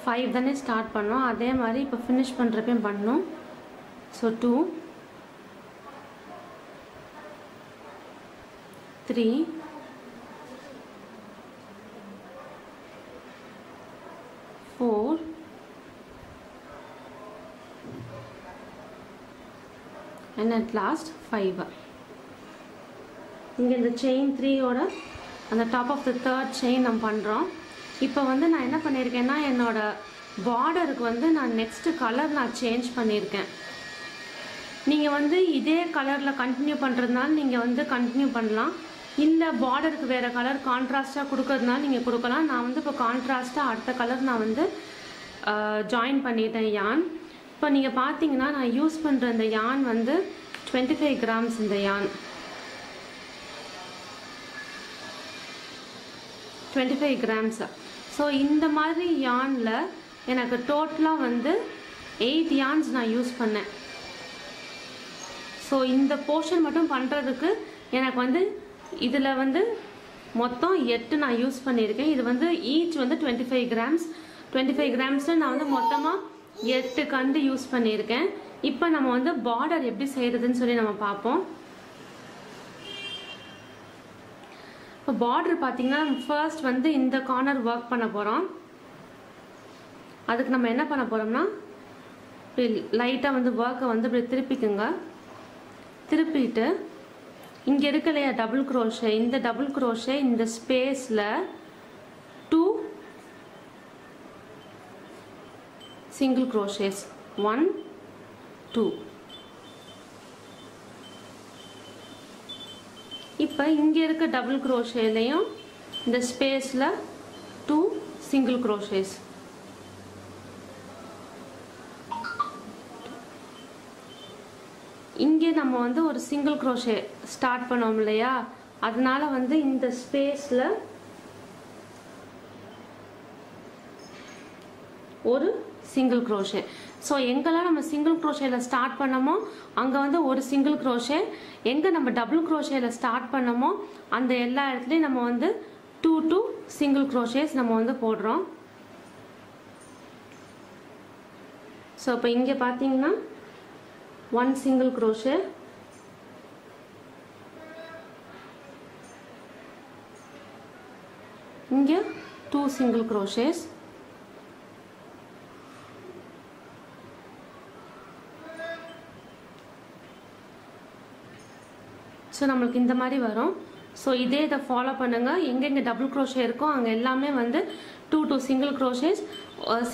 5 தானே ஸ்டார்ட் பண்ணோம், அதே மாதிரி இப்போ ஃபினிஷ் பண்ணுறப்பையும் பண்ணணும். So 2 3 4 and at last 5. இங்கே இந்த செயின் 3யோட அந்த top of the third chain நம்ம பண்ணுறோம். இப்போ வந்து நான் என்ன பண்ணியிருக்கேன்னா, என்னோட பார்டருக்கு வந்து நான் நெக்ஸ்ட்டு கலர் நான் சேஞ்ச் பண்ணியிருக்கேன். நீங்கள் வந்து இதே கலரில் கண்டினியூ பண்ணுறதுனால நீங்கள் வந்து கண்டினியூ பண்ணலாம். இல்லை பார்டருக்கு வேறு கலர் கான்ட்ராஸ்ட்டாக கொடுக்கறதுனால நீங்கள் கொடுக்கலாம். நான் வந்து இப்போ கான்ட்ராஸ்ட்டாக அடுத்த கலர் நான் வந்து ஜாயின் பண்ணிட்டேன் யான். இப்போ நீங்கள் பார்த்தீங்கன்னா நான் யூஸ் பண்ணுற இந்த யான் வந்து 25 grams. இந்த யான் 25 grams. ஸோ இந்த மாதிரி யானில் எனக்கு டோட்டலாக வந்து 8 yarns நான் யூஸ் பண்ணேன். ஸோ இந்த போர்ஷன் மட்டும் பண்ணுறதுக்கு எனக்கு வந்து இதில் வந்து மொத்தம் 8 நான் யூஸ் பண்ணியிருக்கேன். இது வந்து ஈச் வந்து 25 grams. 25 grams நான் வந்து மொத்தமாக 8 கண்டு யூஸ் பண்ணியிருக்கேன். இப்போ நம்ம வந்து பார்டர் எப்படி செய்கிறதுன்னு சொல்லி நம்ம பார்ப்போம். இப்போ பார்டர் பார்த்தீங்கன்னா ஃபர்ஸ்ட் வந்து இந்த கார்னர் ஒர்க் பண்ண போகிறோம். அதுக்கு நம்ம என்ன பண்ண போகிறோம்னா, லைட்டாக வந்து ஒர்க்கை வந்து இப்படி திருப்பிக்குங்க. திருப்பிட்டு இங்கே இருக்கு இல்லையா டபுள் crochet, இந்த டபுள் crochet இந்த ஸ்பேஸில் 2 single crochets 1 2. இப்போ இங்கே இருக்க டபுள் crochetலையும் இந்த ஸ்பேஸில் 2 single crochets. இங்கே நம்ம வந்து ஒரு சிங்கிள் crochet ஸ்டார்ட் பண்ணோம் இல்லையா, அதனால வந்து இந்த ஸ்பேஸ்ல ஒரு சிங்கிள் crochet. ஸோ எங்கெல்லாம் நம்ம சிங்கிள் crochetல ஸ்டார்ட் பண்ணமோ அங்கே வந்து ஒரு சிங்கிள் crochet, எங்கே நம்ம டபுள் crochetல ஸ்டார்ட் பண்ணமோ அந்த எல்லா இடத்துலையும் நம்ம வந்து 2 சிங்கிள் crochets நம்ம வந்து போடுறோம். ஸோ இப்போ இங்கே பார்த்தீங்கன்னா 1 single crochet, இங்கே 2 single crochets, ஸோ நம்மளுக்கு இந்த மாதிரி வரும். ஸோ இதே இதை ஃபாலோ பண்ணுங்கள். எங்கெங்கே டபுள் crochet இருக்கோ அங்கே எல்லாமே வந்து 2 சிங்கிள் crochet.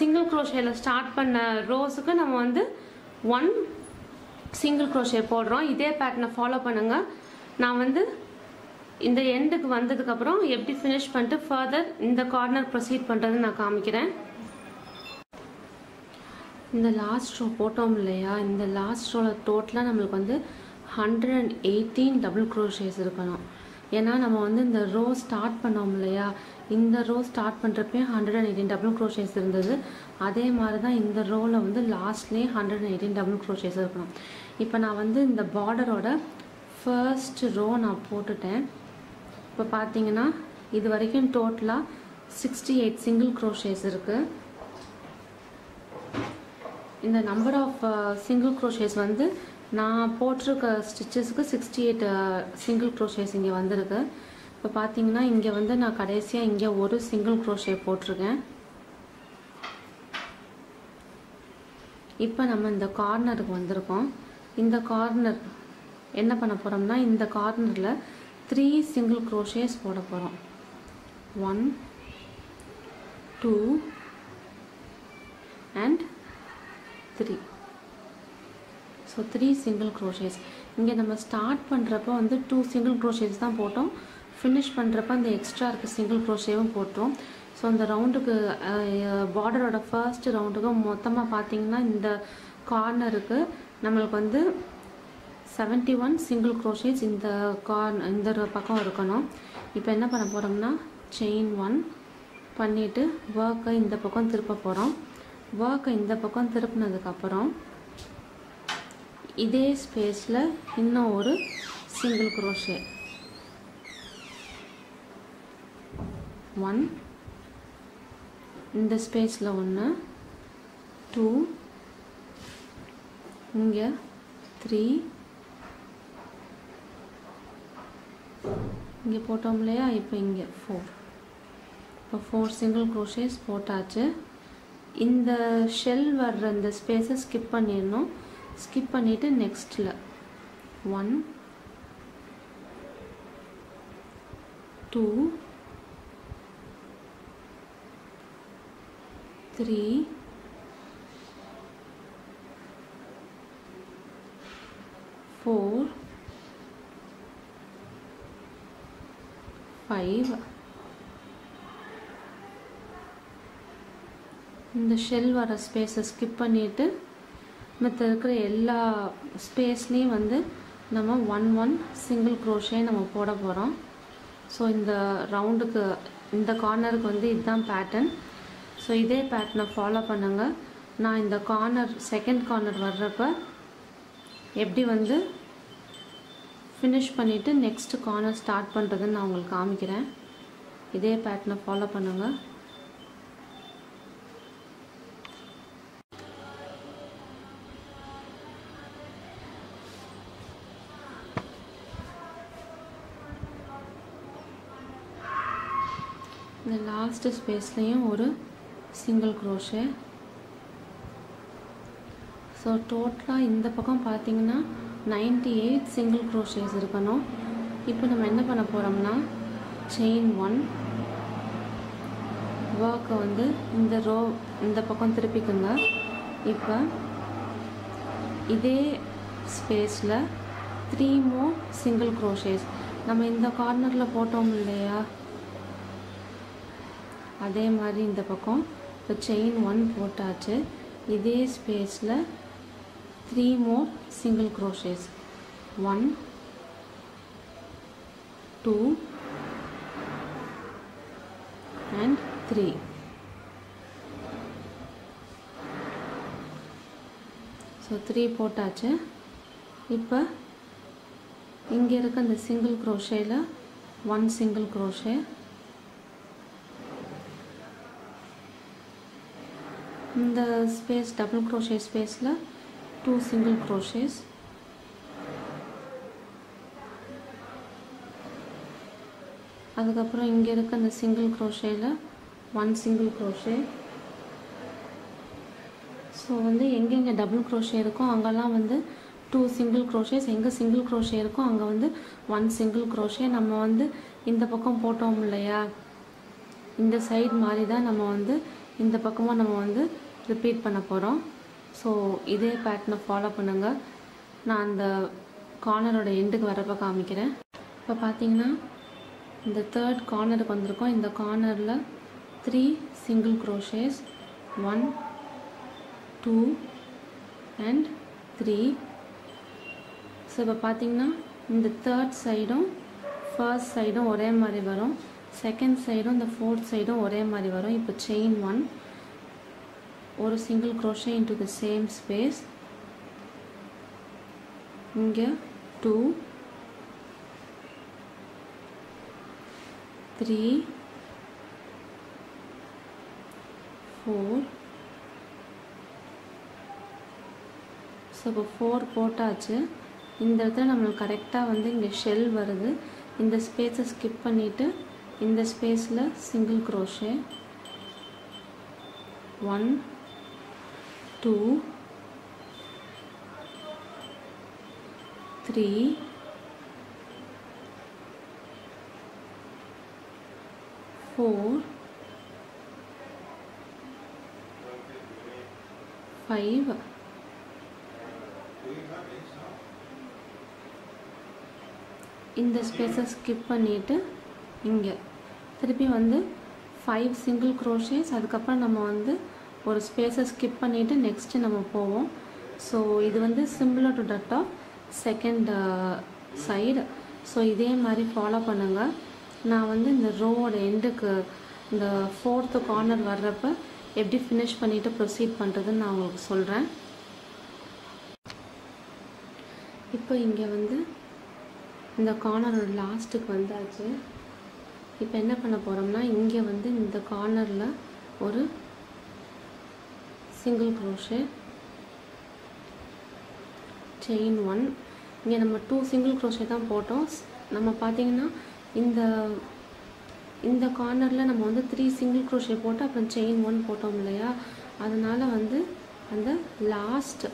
சிங்கிள் crochetல ஸ்டார்ட் பண்ண ரோஸுக்கு நம்ம வந்து 1 சிங்கிள் crochet போடுறோம். இதே பேட்டர்னை ஃபாலோ பண்ணுங்கள். நான் வந்து இந்த எண்டுக்கு வந்ததுக்கப்புறம் எப்படி ஃபினிஷ் பண்ணிட்டு ஃபர்தர் இந்த கார்னர் ப்ரொசீட் பண்ணுறது நான் காமிக்கிறேன். இந்த லாஸ்ட் ரோ போட்டோம் இல்லையா, இந்த லாஸ்ட் ரோவில் டோட்டலாக நம்மளுக்கு வந்து 118 டபுள் crochet இருக்கணும். ஏன்னா நம்ம வந்து இந்த ரோ ஸ்டார்ட் பண்ணோம் இல்லையா, இந்த ரோ ஸ்டார்ட் பண்ணுறப்பே 118 டபுள் crochet இருந்தது. அதே மாதிரி தான் இந்த ரோவில் வந்து லாஸ்ட்லேயே 118 டபுள் crochet இருக்கணும். இப்போ நான் வந்து இந்த பார்டரோட ஃபர்ஸ்ட் ரோ நான் போட்டுட்டேன். இப்போ பார்த்தீங்கன்னா இது வரைக்கும் டோட்டலாக 68 சிங்கிள் crochet இருக்குது. இந்த நம்பர் ஆஃப் சிங்கிள் crochet வந்து நான் போட்டிருக்க ஸ்டிச்சஸ்க்கு 68 சிங்கிள் crochet இங்கே வந்திருக்கு. இப்போ பார்த்தீங்கன்னா இங்கே வந்து நான் கடைசியாக இங்கே ஒரு சிங்கிள் crochet போட்டிருக்கேன். இப்போ நம்ம இந்த கார்னருக்கு வந்திருக்கோம். இந்த கார்னர் என்ன பண்ண போகிறோம்னா, இந்த கார்னரில் 3 சிங்கிள் crochet போட போகிறோம். 1 2 and 3. So 3 single crochet. இங்கே நம்ம ஸ்டார்ட் பண்ணுறப்போ வந்து 2 சிங்கிள் crochet தான் போட்டோம். ஃபினிஷ் பண்ணுறப்ப அந்த எக்ஸ்ட்ரா இருக்க சிங்கிள் crochetவும் போட்டுரும். ஸோ இந்த ரவுண்டுக்கு பார்டரோட ஃபர்ஸ்ட் ரவுண்டுக்கு மொத்தமாக பார்த்தீங்கன்னா இந்த கார்னருக்கு நம்மளுக்கு வந்து 71 சிங்கிள் crochet இந்த பக்கம் இருக்கணும். இப்போ என்ன பண்ண போகிறோம்னா, செயின் 1 பண்ணிவிட்டு ஒர்க்கை இந்த பக்கம் திருப்ப போகிறோம். ஒர்க்கை இந்த பக்கம் திருப்பினதுக்கப்புறம் இதே ஸ்பேஸில் இன்னும் ஒரு சிங்கிள் crochet 1, இந்த ஸ்பேஸில் 1 2, இங்கே 3, இங்கே போட்டோம் இல்லையா, இப்போ இங்கே 4. இப்போ 4 சிங்கிள் crochet போட்டாச்சு. இந்த ஷெல் வர்ற இந்த ஸ்பேஸை ஸ்கிப் பண்ணிடணும். ஸ்கிப் பண்ணிவிட்டு நெக்ஸ்ட்டில் 1 2 3 4 5. இந்த ஷெல் வர ஸ்பேஸை ஸ்கிப் பண்ணிவிட்டு மற்ற இருக்கிற எல்லா ஸ்பேஸ்லேயும் வந்து நம்ம 1 சிங்கிள் crochet நம்ம போட போகிறோம். ஸோ இந்த ரவுண்டுக்கு இந்த கார்னருக்கு வந்து இதுதான் பேட்டர்ன். ஸோ இதே பேட்டர்னை ஃபாலோ பண்ணுங்கள். நான் இந்த கார்னர் செகண்ட் கார்னர் வர்றப்ப எப்படி வந்து ஃபினிஷ் பண்ணிவிட்டு நெக்ஸ்ட் கார்னர் ஸ்டார்ட் பண்ணுறதுன்னு நான் உங்களுக்கு காமிக்கிறேன். இதே பேட்டர்னை ஃபாலோ பண்ணுங்கள். இந்த லாஸ்ட் ஸ்பேஸ்லேயும் ஒரு சிங்கிள் crochet. ஸோ டோட்டலாக இந்த பக்கம் பார்த்தீங்கன்னா 98 சிங்கிள் crochet இருக்கணும். இப்போ நம்ம என்ன பண்ண போகிறோம்னா, செயின் 1 ஒர்க்கை வந்து இந்த ரோ இந்த பக்கம் திருப்பிக்குங்க. இப்போ இதே ஸ்பேஸில் 3 more சிங்கிள் crochet நம்ம இந்த கார்னரில் போட்டோம் இல்லையா, அதே மாதிரி இந்த பக்கம் இப்போ செயின் 1 போட்டாச்சு. இதே ஸ்பேஸில் 3 more single crochets. 1 2 and 3. So 3 போட்டாச்சு. இப்போ இங்கே இருக்க அந்த சிங்கிள் க்ரோஷேயில் 1 single crochet, இந்த ஸ்பேஸ் டபுள் க்ரோஷே ஸ்பேஸில் 2 single crochets, அதுக்கப்புறம் இங்கே இருக்க அந்த சிங்கிள் க்ரோஷேயில் 1 single crochet. ஸோ வந்து எங்கெங்கே டபுள் க்ரோஷே இருக்கோ அங்கெல்லாம் வந்து 2 single crochets, எங்கே சிங்கிள் க்ரோஷே இருக்கோ அங்கே வந்து 1 single crochet. நம்ம வந்து இந்த பக்கம் போட்டோம் இல்லையா, இந்த சைடு மாதிரி தான் நம்ம வந்து இந்த பக்கமாக நம்ம வந்து ரிப்பீட் பண்ண போகிறோம். ஸோ இதே பேட்டர்னை ஃபாலோ பண்ணுங்கள். நான் அந்த கார்னரோட எண்டுக்கு வரப்போ காமிக்கிறேன். இப்போ பார்த்தீங்கன்னா இந்த தேர்ட் கார்னருக்கு வந்திருக்கோம். இந்த கார்னரில் 3 single crochets, 1 2 and 3. ஸோ இப்போ பார்த்தீங்கன்னா இந்த தேர்ட் சைடும் ஃபர்ஸ்ட் சைடும் ஒரே மாதிரி வரும், செகண்ட் சைடும் இந்த ஃபோர்த் சைடும் ஒரே மாதிரி வரும். இப்போ செயின் 1, ஒரு single crochet into the same space, இங்கே 2 3 4. ஸோ இப்போ 4 போட்டாச்சு. இந்த இடத்துல நம்மளுக்கு கரெக்டாக வந்து இங்கே ஷெல் வருது. இந்த ஸ்பேஸை ஸ்கிப் பண்ணிவிட்டு இந்த ஸ்பேஸில் சிங்கிள் crochet, 1 2 3 4 5 இந்த ஸ்பேஸை ஸ்கிப் பண்ணிவிட்டு இங்கே திருப்பி வந்து 5 single crochets, அதுக்கப்புறம் நம்ம வந்து ஒரு ஸ்பேஸை ஸ்கிப் பண்ணிவிட்டு நெக்ஸ்ட்டு நம்ம போவோம். ஸோ இது வந்து similar to that of second side. So இதே மாதிரி ஃபாலோ பண்ணுங்கள். நான் வந்து இந்த ரோவோட எண்டுக்கு இந்த 4th கார்னர் வர்றப்ப எப்படி ஃபினிஷ் பண்ணிவிட்டு ப்ரொசீட் பண்ணுறதுன்னு நான் உங்களுக்கு சொல்கிறேன். இப்போ இங்கே வந்து இந்த கார்னரோட லாஸ்ட்டுக்கு வந்தாச்சு. இப்போ என்ன பண்ண போகிறோம்னா இங்கே வந்து இந்த கார்னரில் ஒரு சிங்கிள் crochet, செயின் 1. இங்கே நம்ம 2 single crochet தான் போட்டோம். நம்ம பார்த்திங்கன்னா இந்த கார்னரில் நம்ம வந்து 3 single crochet போட்டு அப்புறம் செயின் 1 போட்டோம் இல்லையா, அதனால் வந்து அந்த லாஸ்ட்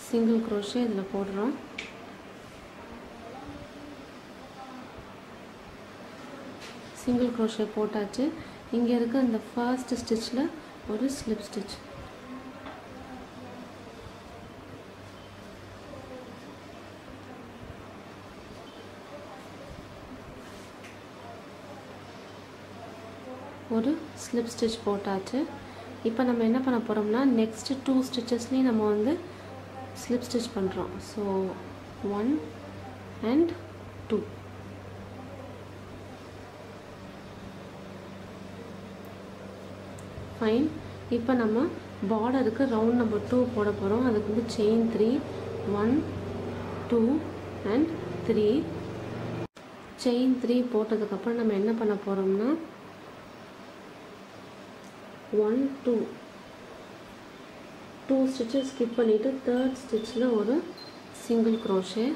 சிங்கிள் crochet இதில் போடுறோம். சிங்கிள் crochet போட்டாச்சு. இங்கே இருக்க இந்த ஃபர்ஸ்ட் ஸ்டிச்சில் ஒரு ஸ்லிப் ஸ்டிச், ஒரு ஸ்லிப் ஸ்டிச் போட்டாச்சு. இப்போ நம்ம என்ன பண்ண போகிறோம்னா நெக்ஸ்ட் 2 ஸ்டிச்சஸ்லேயும் நம்ம வந்து ஸ்லிப் ஸ்டிச் பண்ணுறோம். So 1 and 2. ஃபைன். இப்போ நம்ம பார்டருக்கு ரவுண்ட் நம்பர் 2 போட போகிறோம். அதுக்கு வந்து செயின் 3, 1 2 and 3. செயின் 3 போட்டதுக்கப்புறம் நம்ம என்ன பண்ண போகிறோம்னா 1 2 ஸ்டிச்சஸ் ஸ்கிப் பண்ணிவிட்டு தேர்ட் ஸ்டிச்சில் ஒரு single crochet,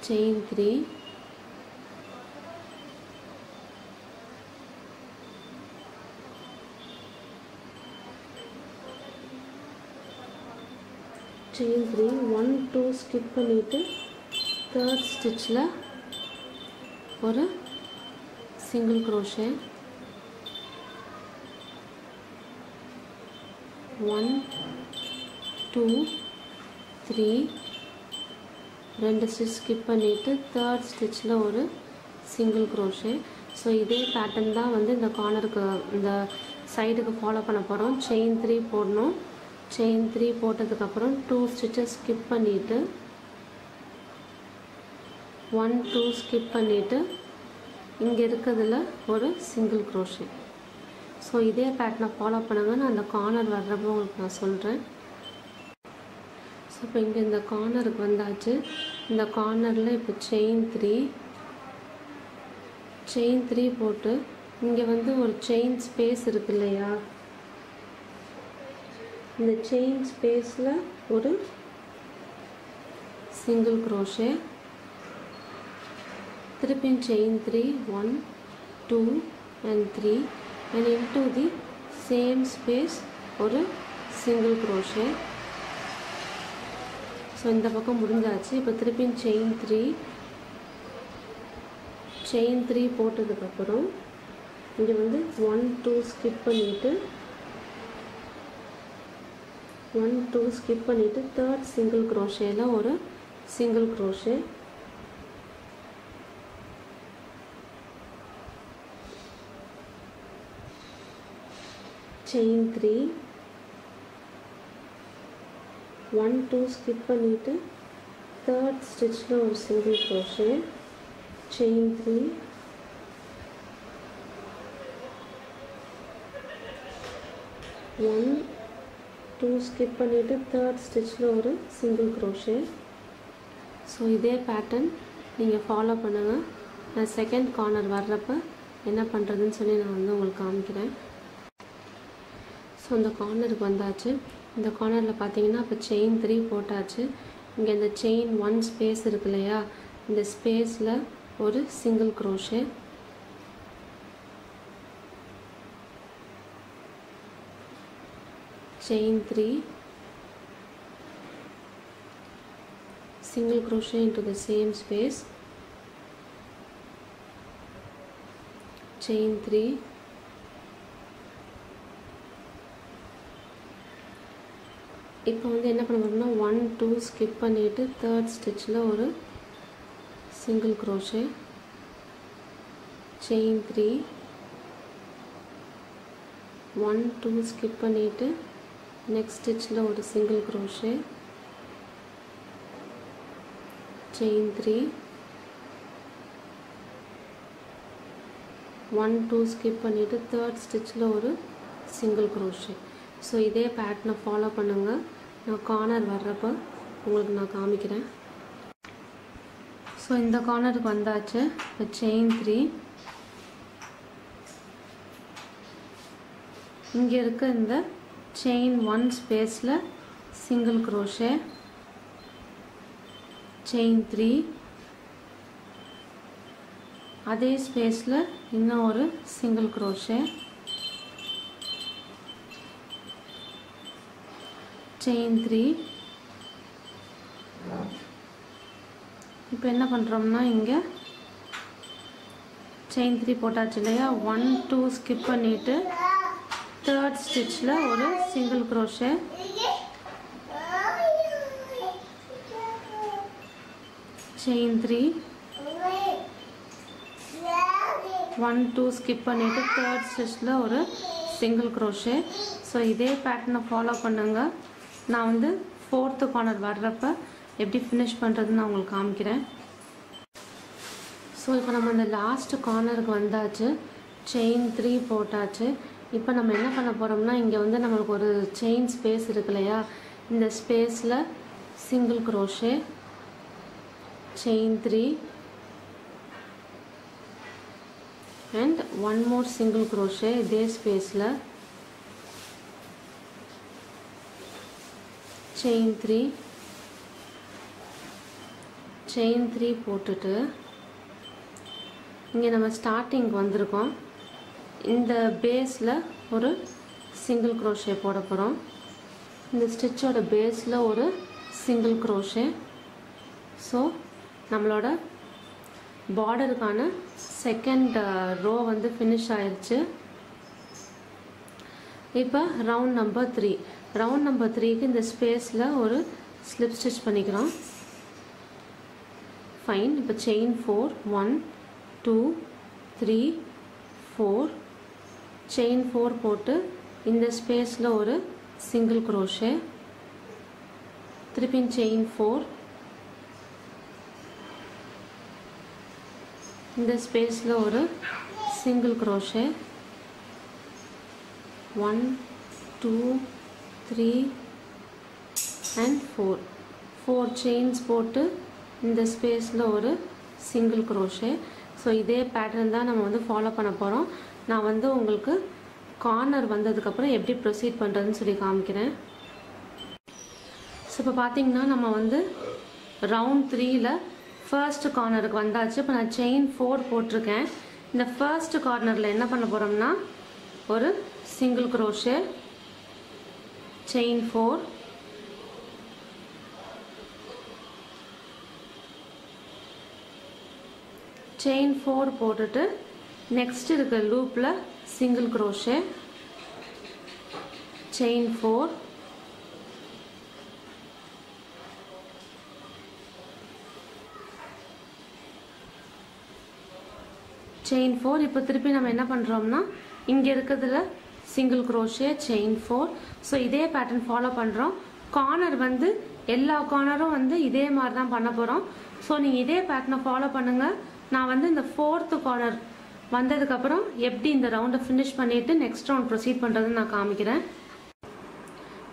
chain 3, chain 3, 1 2 skip பண்ணிவிட்டு தேர்ட் ஸ்டிச்சில் ஒரு சிங்கிள் crochet, 1 2 3, 2 ஸ்டிச் ஸ்கிப் பண்ணிவிட்டு தேர்ட் ஸ்டிச்சில் ஒரு சிங்கிள் crochet. ஸோ இதே பேட்டர்ன் தான் வந்து இந்த கார்னருக்கு இந்த சைடுக்கு ஃபாலோ பண்ண போகிறோம். செயின் 3 போடணும். செயின் 3 போட்டதுக்கப்புறம் 2 ஸ்டிச்சஸ் ஸ்கிப் பண்ணிவிட்டு 1 2 ஸ்கிப் பண்ணிவிட்டு இங்கே இருக்கிறதுல ஒரு சிங்கிள் க்ரோஷே. ஸோ இதே பேட்டர்னை ஃபாலோ பண்ணுங்க. நான் அந்த கார்னர் வர்றப்போ உங்களுக்கு நான் சொல்கிறேன். ஸோ இப்போ இங்கே இந்த கார்னருக்கு வந்தாச்சு. இந்த கார்னரில் இப்போ செயின் 3 போட்டு இங்கே வந்து ஒரு செயின் ஸ்பேஸ் இருக்கு இல்லையா, இந்த செயின் ஸ்பேஸில் ஒரு சிங்கிள் க்ரோஷே, திருப்பி chain 3 1 2 and 3 and into the same space ஒரு சிங்கிள் க்ரோஷே. ஸோ இந்த பக்கம் முடிஞ்சாச்சு. இப்போ திருப்பி செயின் 3 போட்டதுக்கப்புறம் இங்கே வந்து 1 2 ஸ்கிப் பண்ணிவிட்டு 1 2 ஸ்கிப் பண்ணிவிட்டு தேர்ட் சிங்கிள் க்ரோஷேயில் ஒரு சிங்கிள் க்ரோஷே, செயின் 3 1 2 ஸ்கிப் பண்ணிவிட்டு தேர்ட் ஸ்டிச்சில் ஒரு சிங்கிள் க்ரோஷே, செயின் 3 1 2 ஸ்கிப் பண்ணிவிட்டு தேர்ட் ஸ்டிச்சில் ஒரு சிங்கிள் க்ரோஷே. ஸோ இதே பேட்டர்ன் நீங்கள் ஃபாலோ பண்ணுங்கள். நான் செகண்ட் கார்னர் வர்றப்போ என்ன பண்ணுறதுன்னு சொல்லி நான் வந்து உங்களுக்கு காமிக்கிறேன். ஸோ இந்த கார்னருக்கு வந்தாச்சு. இந்த கார்னரில் பார்த்தீங்கன்னா இப்போ செயின் 3 போட்டாச்சு. இங்கே இந்த செயின் 1 ஸ்பேஸ் இருக்கு இல்லையா, இந்த ஸ்பேஸில் ஒரு single crochet, chain 3 single crochet into the same space, chain 3, இப்போ வந்து என்ன பண்ண போறோம்னா 1 2 ஸ்கிப் பண்ணிட்டு தேர்ட் ஸ்டிச்சில் ஒரு சிங்கிள் crochet, chain 3, 1 2 ஸ்கிப் பண்ணிட்டு நெக்ஸ்ட் ஸ்டிச்சில் ஒரு சிங்கிள் crochet, chain 3, 1 2 ஸ்கிப் பண்ணிட்டு தேர்ட் ஸ்டிச்சில் ஒரு சிங்கிள் crochet. ஸோ இதே பேட்டர்னை ஃபாலோ பண்ணுங்கள். நான் கார்னர் வர்றப்போ உங்களுக்கு நான் காமிக்கிறேன். ஸோ இந்த கார்னருக்கு வந்தாச்சு. இப்போ செயின் 3, இங்கே இருக்க இந்த செயின் 1 ஸ்பேஸில் சிங்கிள் crochet, chain 3, அதே ஸ்பேஸில் இன்னும் ஒரு சிங்கிள் crochet, chain 3. இப்போ என்ன பண்ணுறோம்னா இங்கே chain 3 போட்டாச்சு இல்லையா, 1 2 ஸ்கிப் பண்ணிவிட்டு தேர்ட் ஸ்டிச்சில் ஒரு சிங்கிள் crochet, chain 3, 1 2 ஸ்கிப் பண்ணிவிட்டு தேர்ட் ஸ்டிச்சில் ஒரு சிங்கிள் crochet. ஸோ இதே பேட்டர்னை ஃபாலோ பண்ணுங்க. நான் வந்து ஃபோர்த்து கார்னர் வர்றப்ப எப்படி ஃபினிஷ் பண்ணுறதுன்னு நான் உங்களுக்கு காமிக்கிறேன். ஸோ இப்போ நம்ம இந்த லாஸ்ட் கார்னருக்கு வந்தாச்சு. செயின் 3 போட்டாச்சு. இப்போ நம்ம என்ன பண்ண போகிறோம்னா இங்கே வந்து நம்மளுக்கு ஒரு செயின் ஸ்பேஸ் இருக்கு இல்லையா, இந்த ஸ்பேஸில் single crochet, chain 3 and one more single crochet இதே ஸ்பேஸில், chain 3, chain 3 போட்டுட்டு இங்கே நம்ம ஸ்டார்டிங் வந்திருக்கோம். இந்த பேஸில் ஒரு சிங்கிள் crochet போட போகிறோம். இந்த ஸ்டிச்சோட பேஸில் ஒரு சிங்கிள் crochet. ஸோ நம்மளோட பார்டருக்கான செகண்ட் ரோ வந்து ஃபினிஷ் ஆயிடுச்சு. இப்போ ரவுண்ட் நம்பர் 3, ரவுண்ட் நம்பர் 3க்கு இந்த ஸ்பேஸில் ஒரு ஸ்லிப் ஸ்டிச் பண்ணிக்கிறோம். ஃபைன். இப்போ செயின் 4 1 2 3 4 chain 4 போட்டு இந்த ஸ்பேஸில் ஒரு சிங்கிள் crochet, திருப்பி chain 4 இந்த ஸ்பேஸில் ஒரு சிங்கிள் crochet, 1 2 3 and 4 chains போட்டு இந்த ஸ்பேஸில் ஒரு சிங்கிள் crochet. ஸோ இதே பேட்டர்ன் தான் நம்ம வந்து ஃபாலோ பண்ண போகிறோம். நான் வந்து உங்களுக்கு கார்னர் வந்ததுக்கப்புறம் எப்படி ப்ரொசீட் பண்ணுறதுன்னு சொல்லி காமிக்கிறேன். ஸோ இப்போ பார்த்தீங்கன்னா நம்ம வந்து ரவுண்ட் 3ல் ஃபர்ஸ்ட் கார்னருக்கு வந்தாச்சு. இப்போ நான் செயின் 4 போட்டிருக்கேன். இந்த ஃபர்ஸ்ட் கார்னரில் என்ன பண்ண போகிறோம்னா ஒரு சிங்கிள் crochet, செயின் 4, செயின் 4 போட்டுட்டு நெக்ஸ்ட் இருக்க லூப்பில் சிங்கிள் crochet, செயின் 4, செயின் 4. இப்போ திருப்பி நம்ம என்ன பண்ணுறோம்னா இங்கே இருக்கிறதுல சிங்கிள் crochet, செயின் 4. ஸோ இதே பேட்டர்ன் ஃபாலோ பண்ணுறோம். கார்னர் வந்து எல்லா கார்னரும் வந்து இதே மாதிரி தான் பண்ண போகிறோம். ஸோ நீங்கள் இதே பேட்டர்னை ஃபாலோ பண்ணுங்கள். நான் வந்து இந்த 4th கார்னர் வந்ததுக்கப்புறம் எப்படி இந்த ரவுண்டை ஃபினிஷ் பண்ணிவிட்டு நெக்ஸ்ட் ரவுண்ட் ப்ரொசீட் பண்ணுறதுன்னு நான் காமிக்கிறேன்.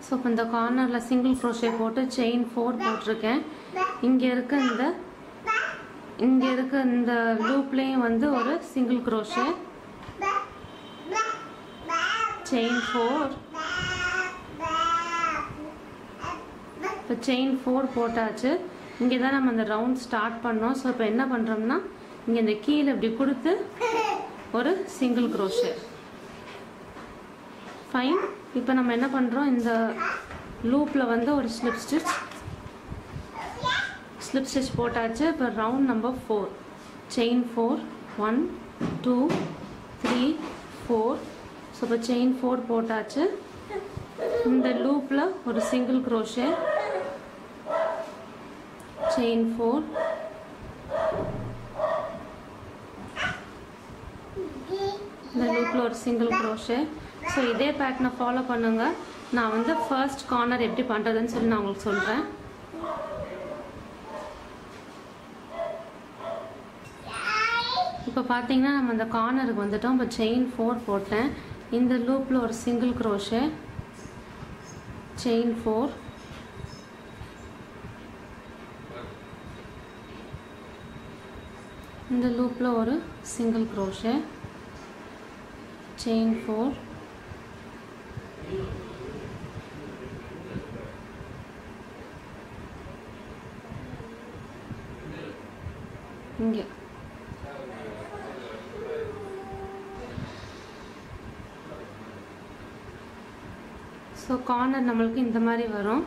ஸோ இப்போ இந்த கார்னரில் சிங்கிள் crochet போட்டு செயின் 4 போட்டிருக்கேன். இங்கே இருக்க இந்த லூப்லேயும் வந்து ஒரு சிங்கிள் crochet, செயின் 4. இப்போ செயின் 4 போட்டாச்சு. இங்கே தான் நம்ம அந்த ரவுண்ட் ஸ்டார்ட் பண்ணோம். ஸோ இப்போ என்ன பண்ணுறோம்னா இங்கே இந்த கீழே இப்படி கொடுத்து ஒரு சிங்கிள் crochet. ஃபைன். இப்போ நம்ம என்ன பண்ணுறோம், இந்த லூப்பில் வந்து ஒரு ஸ்லிப் ஸ்டிச் போட்டாச்சு. இப்போ ரவுண்ட் நம்பர் 4, செயின் 4, 1 2 3 4. ஸோ இப்போ செயின் 4 போட்டாச்சு. இந்த லூப்பில் ஒரு சிங்கிள் crochet, செயின் 4, இந்த லூப்பில் ஒரு சிங்கிள் crochet. ஸோ இதே பேட்டர்னை ஃபாலோ பண்ணுங்க. நான் வந்து ஃபர்ஸ்ட் கார்னர் எப்படி பண்ணுறதுன்னு சொல்லி நான் உங்களுக்கு சொல்கிறேன். இப்போ பார்த்தீங்கன்னா நம்ம அந்த கார்னருக்கு வந்துட்டோம். இப்போ செயின் 4 போட்டேன். இந்த லூப்பில் ஒரு சிங்கிள் crochet, செயின் 4, இந்த லூப்பில் ஒரு சிங்கிள் crochet, செயின் 4, இங்கே ஸோ கார்னர் நம்மளுக்கு இந்த மாதிரி வரும்.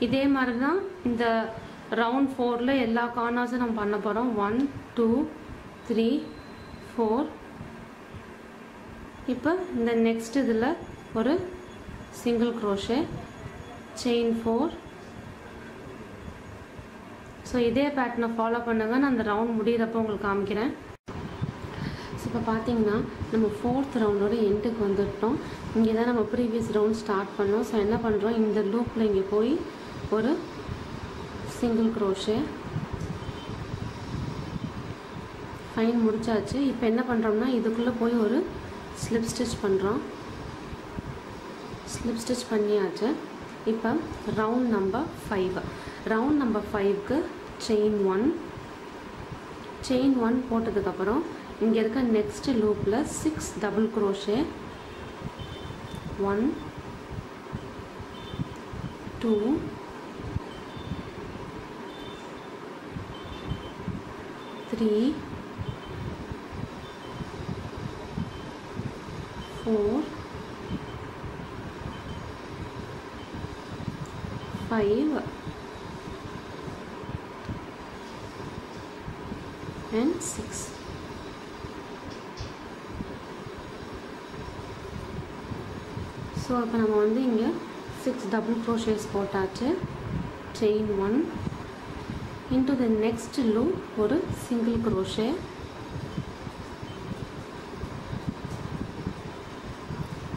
இதே மாதிரி தான் இந்த ரவுண்ட் 4ல் எல்லா கார்னர்ஸும் நம்ம பண்ண போகிறோம். 1 2 3 4. இப்போ இந்த நெக்ஸ்ட் இதில் ஒரு சிங்கிள் crochet, செயின் 4. ஸோ இதே பேட்டர்னை ஃபாலோ பண்ணுங்க. நான் அந்த ரவுண்ட் முடிகிறப்போ உங்களுக்கு காமிக்கிறேன். ஸோ இப்போ பார்த்தீங்கன்னா நம்ம 4th ரவுண்டோட எண்டுக்கு வந்துட்டோம். இங்கே தான் நம்ம ப்ரீவியஸ் ரவுண்ட் ஸ்டார்ட் பண்ணோம். ஸோ என்ன பண்ணுறோம், இந்த லூப்பில் இங்கே போய் ஒரு சிங்கிள் crochet, ஃபைன் முடிச்சாச்சு. இப்போ என்ன பண்ணுறோம்னா இதுக்குள்ளே போய் ஒரு ஸ்லிப் ஸ்டிச் பண்ணுறோம். ஸ்லிப் ஸ்டிச் பண்ணியாச்சு. இப்போ ரவுண்ட் நம்பர் 5. ரவுண்ட் நம்பர் 5க்கு செயின் 1 போட்டதுக்கப்புறம் இங்கே இருக்க நெக்ஸ்ட் லூப்பில் 6 டபுள் crochet, 1 2 3 4 5 and 6. ஸோ இப்போ நம்ம வந்து இங்கே 6 டபுள் crochet போட்டாச்சு. Chain 1 into the next loop ஒரு single crochet,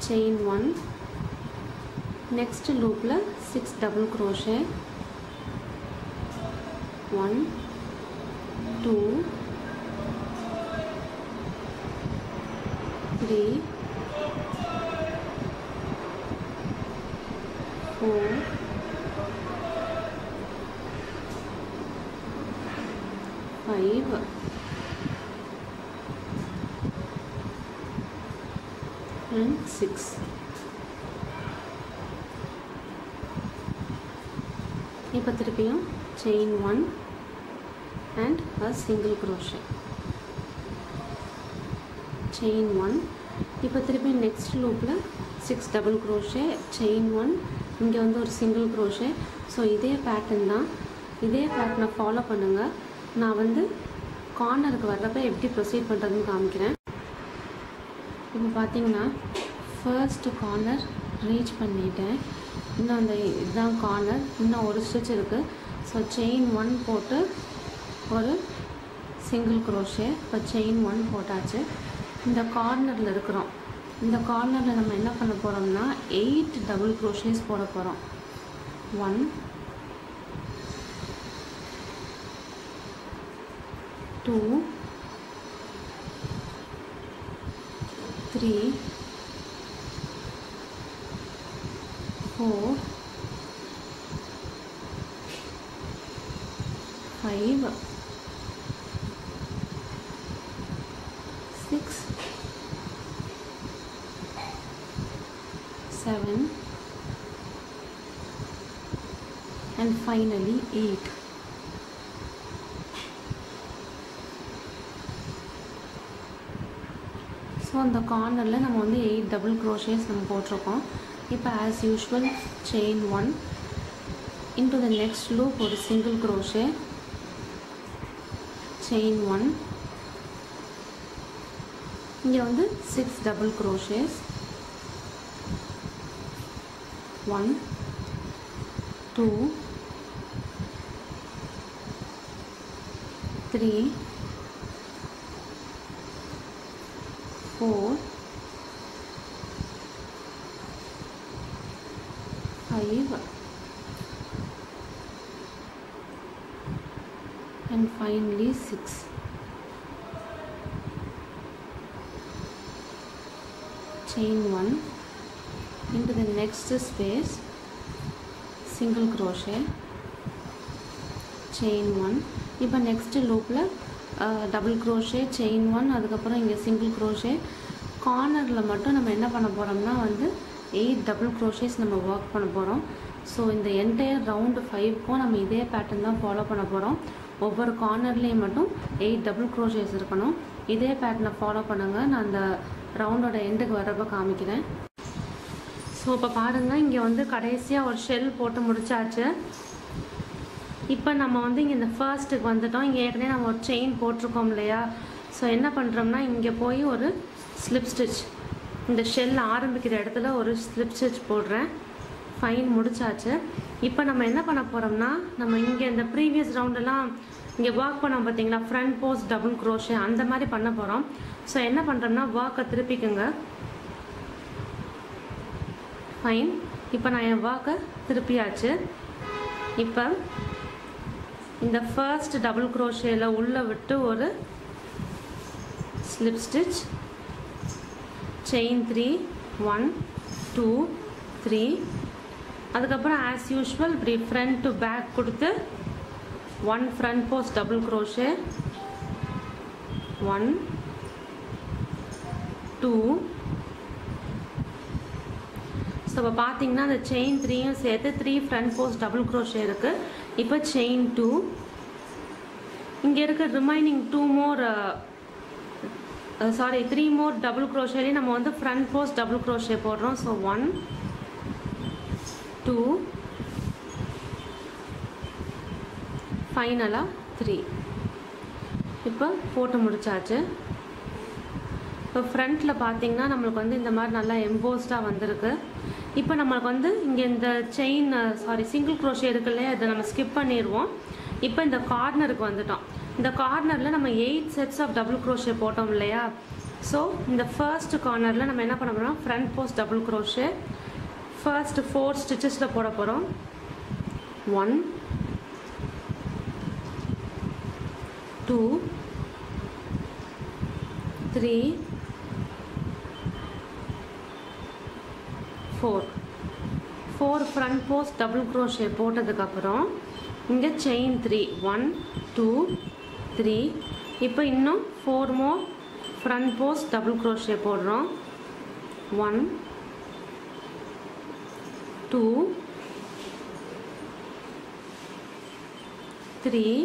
chain 1, next loop la 6 double crochet, 1 2 3 4 5 and 6. இப்போ திருப்பியும் chain 1 and a single crochet, chain 1. இப்போ திருப்பியும் next loopல 6 double crochet, chain 1, இங்கே வந்து ஒரு single crochet. ஸோ இதே பேட்டர்ன் தான், இதே பேட்டர்னை ஃபாலோ பண்ணுங்கள். நான் வந்து கார்னருக்கு வர்றப்ப எப்படி ப்ரொசீட் பண்ணுறதுன்னு காமிக்கிறேன். இப்போ பார்த்தீங்கன்னா ஃபர்ஸ்ட் கார்னர் ரீச் பண்ணிட்டேன். இன்னும் அந்த இதுதான் கார்னர், இன்னும் ஒரு ஸ்டிச் இருக்குது. ஸோ செயின் 1 போட்டு ஒரு சிங்கிள் க்ரோஷே. இப்போ செயின் 1 போட்டாச்சு. இந்த கார்னரில் இருக்கிறோம். இந்த கார்னரில் நம்ம என்ன பண்ண போகிறோம்னா 8 டபுள் க்ரோஷேஸ் போட போகிறோம். 1 2 3 4 5 6 7 and finally 8. ஸோ அந்த கார்னரில் நம்ம வந்து 8 டபுள் க்ரோஷேஸ் நம்ம போட்டிருக்கோம். இப்போ as usual chain 1 into the next loop ஒரு சிங்கிள் க்ரோஷே, செயின் 1, இங்கே வந்து 6 double crochets, 1 2 3 4 5 and finally 6. Chain 1 into the next space, single crochet, chain 1. இப்போ next loopல டபுள் க்ரோஷே, செயின் 1, அதுக்கப்புறம் இங்கே சிங்கிள் க்ரோஷே. கார்னரில் மட்டும் நம்ம என்ன பண்ண போகிறோம்னா வந்து 8 டபுள் க்ரோஷேஸ் நம்ம ஒர்க் பண்ண போகிறோம். ஸோ இந்த என்டையர் ரவுண்டு 5க்கும் நம்ம இதே பேட்டர்ன் தான் ஃபாலோ பண்ண போகிறோம். ஒவ்வொரு கார்னர்லேயும் மட்டும் 8 டபுள் க்ரோஷேஸ் இருக்கணும். இதே பேட்டர்னை ஃபாலோ பண்ணுங்கள். நான் அந்த ரவுண்டோட எண்டுக்கு வரப்போ காமிக்கிறேன். ஸோ இப்போ பாருங்கள், இங்கே வந்து கடைசியாக ஒரு ஷெல் போட்டு முடிச்சாச்சு. இப்போ நம்ம வந்து இங்கே இந்த ஃபர்ஸ்ட்டுக்கு வந்துட்டோம். இங்கே ஏற்கனவே நம்ம ஒரு செயின் போட்டிருக்கோம் இல்லையா? ஸோ என்ன பண்ணுறோம்னா இங்கே போய் ஒரு ஸ்லிப் ஸ்டிச், இந்த ஷெல் ஆரம்பிக்கிற இடத்துல ஒரு ஸ்லிப் ஸ்டிச் போடுறேன். ஃபைன், முடிச்சாச்சு. இப்போ நம்ம என்ன பண்ண போகிறோம்னா, நம்ம இங்கே இந்த ப்ரீவியஸ் ரவுண்டெல்லாம் இங்கே ஒர்க் பண்ணோம் பார்த்தீங்களா, ஃப்ரண்ட் போஸ்ட் டபுள் க்ரோஷே, அந்த மாதிரி பண்ண போகிறோம். ஸோ என்ன பண்ணுறோம்னா ஒர்க்கை திருப்பிக்குங்க. ஃபைன், இப்போ நான் என் ஒர்க்கை திருப்பியாச்சு. இப்போ இந்த ஃபர்ஸ்ட் டபுள் க்ரோஷேல உள்ளே விட்டு ஒரு ஸ்லிப் ஸ்டிச், செயின் 3 1 2 3, அதுக்கப்புறம் ஆஸ் யூஷுவல் இப்படி ஃப்ரண்ட் டு பேக் கொடுத்து 1 front post double crochet, 1 2. So இப்போ பார்த்தீங்கன்னா அந்த செயின் 3யும் சேர்த்து 3 ஃப்ரண்ட் போஸ்ட் டபுள் க்ரோஷே இருக்குது. இப்போ செயின் 2, இங்கே இருக்க ரிமைனிங் 3 மோர் டபுள் க்ரோஷேலேயே நம்ம வந்து ஃப்ரண்ட் போஸ்ட் டபுள் க்ரோஷே போடுறோம். ஸோ 1 2 ஃபைனலாக 3. இப்போ போட்டு முடிச்சாச்சு. இப்போ ஃப்ரண்ட்டில் பார்த்தீங்கன்னா நம்மளுக்கு வந்து இந்த மாதிரி நல்லா எம்போஸ்டாக வந்திருக்கு. இப்போ நம்மளுக்கு வந்து இங்கே இந்த செயின் சிங்கிள் க்ரோஷே இருக்கு இல்லையா, இதை நம்ம ஸ்கிப் பண்ணிடுவோம். இப்போ இந்த கார்னருக்கு வந்துட்டோம். இந்த கார்னரில் நம்ம 8 செட்ஸ் ஆஃப் டபுள் க்ரோஷே போட்டோம் இல்லையா, ஸோ இந்த ஃபர்ஸ்ட் கார்னரில் நம்ம என்ன பண்ண போகிறோம், front post double crochet first 4 ஸ்டிச்சஸில் போட போகிறோம். 1 2 3 4 ஃப்ரண்ட் போஸ்ட் டபுள் க்ரோஷே போட்டதுக்கப்புறம் இங்கே செயின் 3 1 2 3. இப்போ இன்னும் 4 மோர் ஃப்ரண்ட் போஸ்ட் டபுள் க்ரோஷே போடுறோம். 1 2 3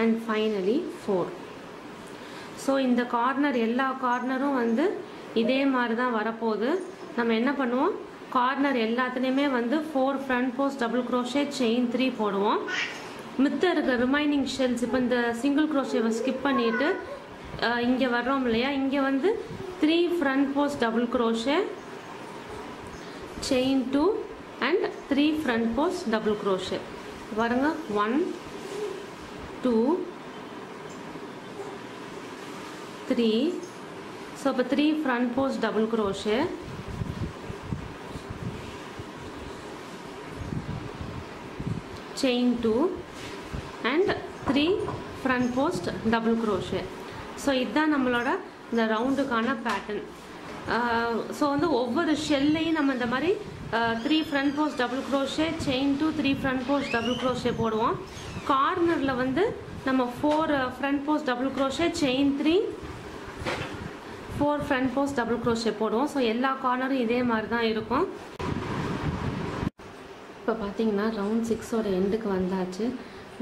and finally 4. ஸோ இந்த கார்னர் எல்லா கார்னரும் வந்து இதே மாதிரி தான் வரப்போகுது. நம்ம என்ன பண்ணுவோம், கார்னர் எல்லாத்துலேயுமே வந்து 4 front post double crochet chain 3 போடுவோம். மித்த இருக்கிற ரிமைனிங் ஷெல்ஸ் இப்போ இந்த சிங்கிள் க்ரோஷேவை ஸ்கிப் பண்ணிவிட்டு இங்கே வர்றோம் இல்லையா, இங்கே வந்து 3 front post double crochet chain 2 and 3 front post double crochet பாருங்க. 1 2 3. ஸோ இப்போ 3 front post double crochet chain 2 and 3 front post double crochet. So இதுதான் நம்மளோட இந்த ரவுண்டுக்கான பேட்டர்ன். ஸோ வந்து ஒவ்வொரு ஷெல்லையும் நம்ம இந்த மாதிரி 3 front post double crochet chain 2 3 front post double crochet போடுவோம். கார்னரில் வந்து நம்ம 4 front post double crochet chain 3 4 front post double crochet போடுவோம். ஸோ எல்லா கார்னரும் இதே மாதிரி தான் இருக்கும். இப்போ பார்த்தீங்கன்னா ரவுண்ட் 6ஓட எண்டுக்கு வந்தாச்சு.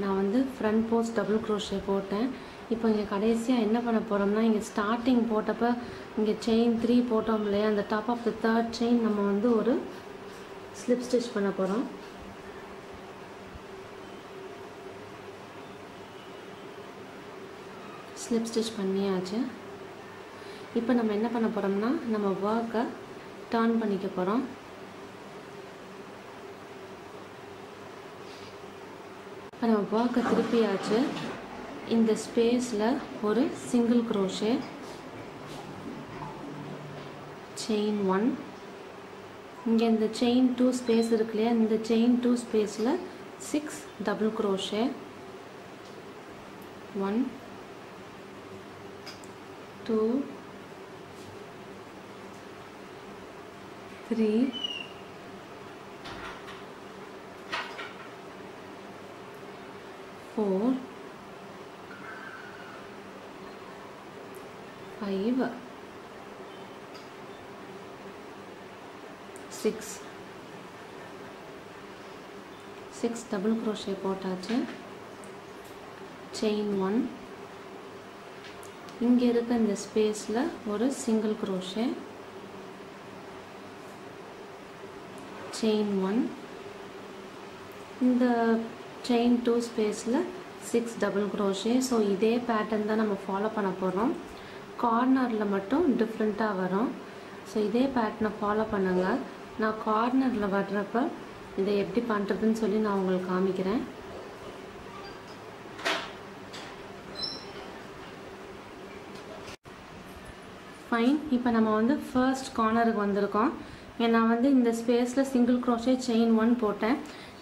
நான் வந்து ஃப்ரண்ட் போஸ்ட் டபுள் க்ரோஷே போட்டேன். இப்போ இங்கே கடைசியாக என்ன பண்ண போகிறோம்னா, இங்கே ஸ்டார்டிங் போட்டப்போ இங்கே செயின் 3 போட்டோம் இல்லையா, அந்த top of the 3rd chain நம்ம வந்து ஒரு ஸ்லிப் ஸ்டிச் பண்ண போகிறோம். ஸ்லிப் ஸ்டிச் பண்ணியாச்சு. இப்போ நம்ம என்ன பண்ண போகிறோம்னா, நம்ம ஒர்க்கை டர்ன் பண்ணிக்க போகிறோம். இப்போ நம்ம ஒர்க்கை திருப்பியாச்சு. இந்த ஸ்பேஸில் ஒரு சிங்கிள் க்ரோஷே செயின் 1. இங்கே இந்த செயின் 2 ஸ்பேஸ் இருக்கு இல்லையா, இந்த செயின் 2 ஸ்பேஸில் 6 டபுள் க்ரோஷே 1 2 3 4 5 6 டபுள் க்ரோஷே போட்டாச்சு. செயின் 1. இங்கே இருக்க இந்த ஸ்பேஸில் ஒரு சிங்கிள் க்ரோஷே செயின் 1. இந்த செயின் 2 ஸ்பேஸில் 6 டபுள் க்ரோஷே. ஸோ இதே பேட்டர்ன் தான் நம்ம ஃபாலோ பண்ண போகிறோம். கார்னரில் மட்டும் டிஃப்ரெண்ட்டாக வரும். ஸோ இதே பேட்டர்னை ஃபாலோ பண்ணுங்கள். நான் கார்னரில் வர்றப்ப இதை எப்படி பண்ணுறதுன்னு சொல்லி நான் உங்களுக்கு காமிக்கிறேன். ஃபைன். இப்போ நம்ம வந்து ஃபர்ஸ்ட் கார்னருக்கு வந்திருக்கோம். நான் வந்து இந்த ஸ்பேஸில் சிங்கிள் க்ரோஷே செயின் 1 போட்டேன்.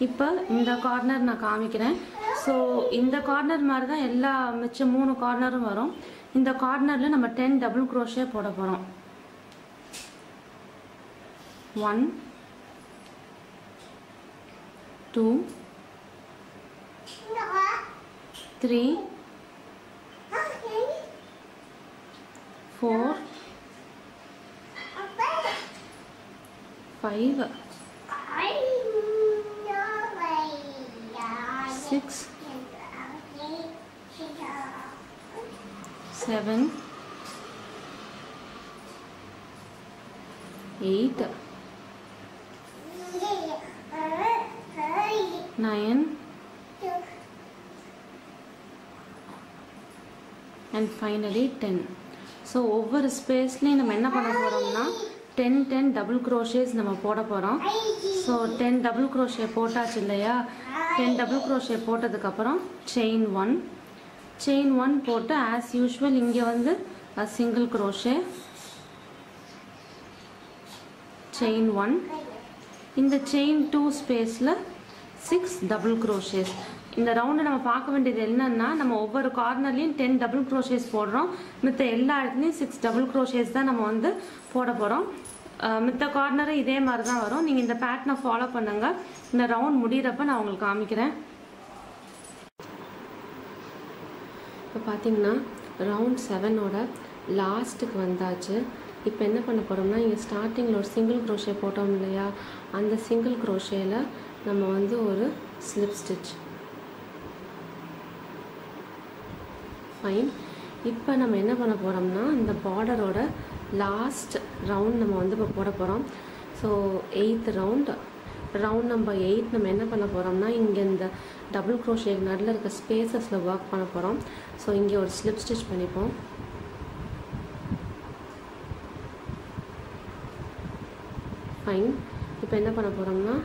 இப்போ இந்த கார்னர் நான் காமிக்கிறேன். ஸோ இந்த கார்னர் மாதிரி தான் எல்லா மிச்சம் 3 கார்னரும் வரும். இந்த கார்னரில் நம்ம 10 டபுள் க்ரோஷே போட போகிறோம். 1 2 3 4 5 6 7 8 9 and finally 10. ஸோ ஒவ்வொரு ஸ்பேஸ்லேயும் நம்ம என்ன பண்ண போகிறோம்னா 10 டபுள் க்ரோஷேஸ் நம்ம போட போகிறோம். ஸோ 10 டபுள் க்ரோஷே போட்டாச்சு இல்லையா, 10 டபுள் க்ரோஷே போட்டதுக்கப்புறம் செயின் 1 செயின் 1 போட்டு ஆஸ் யூஷுவல் இங்கே வந்து சிங்கிள் crochet, செயின் 1. இந்த செயின் 2 ஸ்பேஸில் 6 டபுள் crochets. இந்த ரவுண்டு நம்ம பார்க்க வேண்டியது என்னன்னா, நம்ம ஒவ்வொரு கார்னர்லையும் 10 டபுள் crochets போடுறோம். மித்த எல்லா இடத்துலையும் 6 டபுள் crochets தான் நம்ம வந்து போட போகிறோம். மித்த கார்னரு இதே மாதிரி தான் வரும். நீங்கள் இந்த பேட்டர்னை ஃபாலோ பண்ணுங்கள். இந்த ரவுண்ட் முடிகிறப்ப நான் உங்களுக்கு காமிக்கிறேன். இப்போ பார்த்தீங்கன்னா ரவுண்ட் 7ஓட லாஸ்ட்டுக்கு வந்தாச்சு. இப்போ என்ன பண்ண போகிறோம்னா, இங்கே ஸ்டார்டிங்கில் ஒரு சிங்கிள் crochet போட்டோம் இல்லையா, அந்த சிங்கிள் crochetல நம்ம வந்து ஒரு ஸ்லிப் ஸ்டிச். ஃபைன். இப்போ நம்ம என்ன பண்ண போகிறோம்னா, இந்த பார்டரோட லாஸ்ட் ரவுண்ட் நம்ம வந்து இப்போ போட போகிறோம். ஸோ 8th ரவுண்ட் நம்பர் 8 நம்ம என்ன பண்ண போகிறோம்னா, இங்கே இந்த டபுள் crochet நடுவில் இருக்க ஸ்பேசஸில் ஒர்க் பண்ண போகிறோம். ஸோ இங்கே ஒரு ஸ்லிப் ஸ்டிச் பண்ணிப்போம். ஃபைன். இப்போ என்ன பண்ண போகிறோம்னா,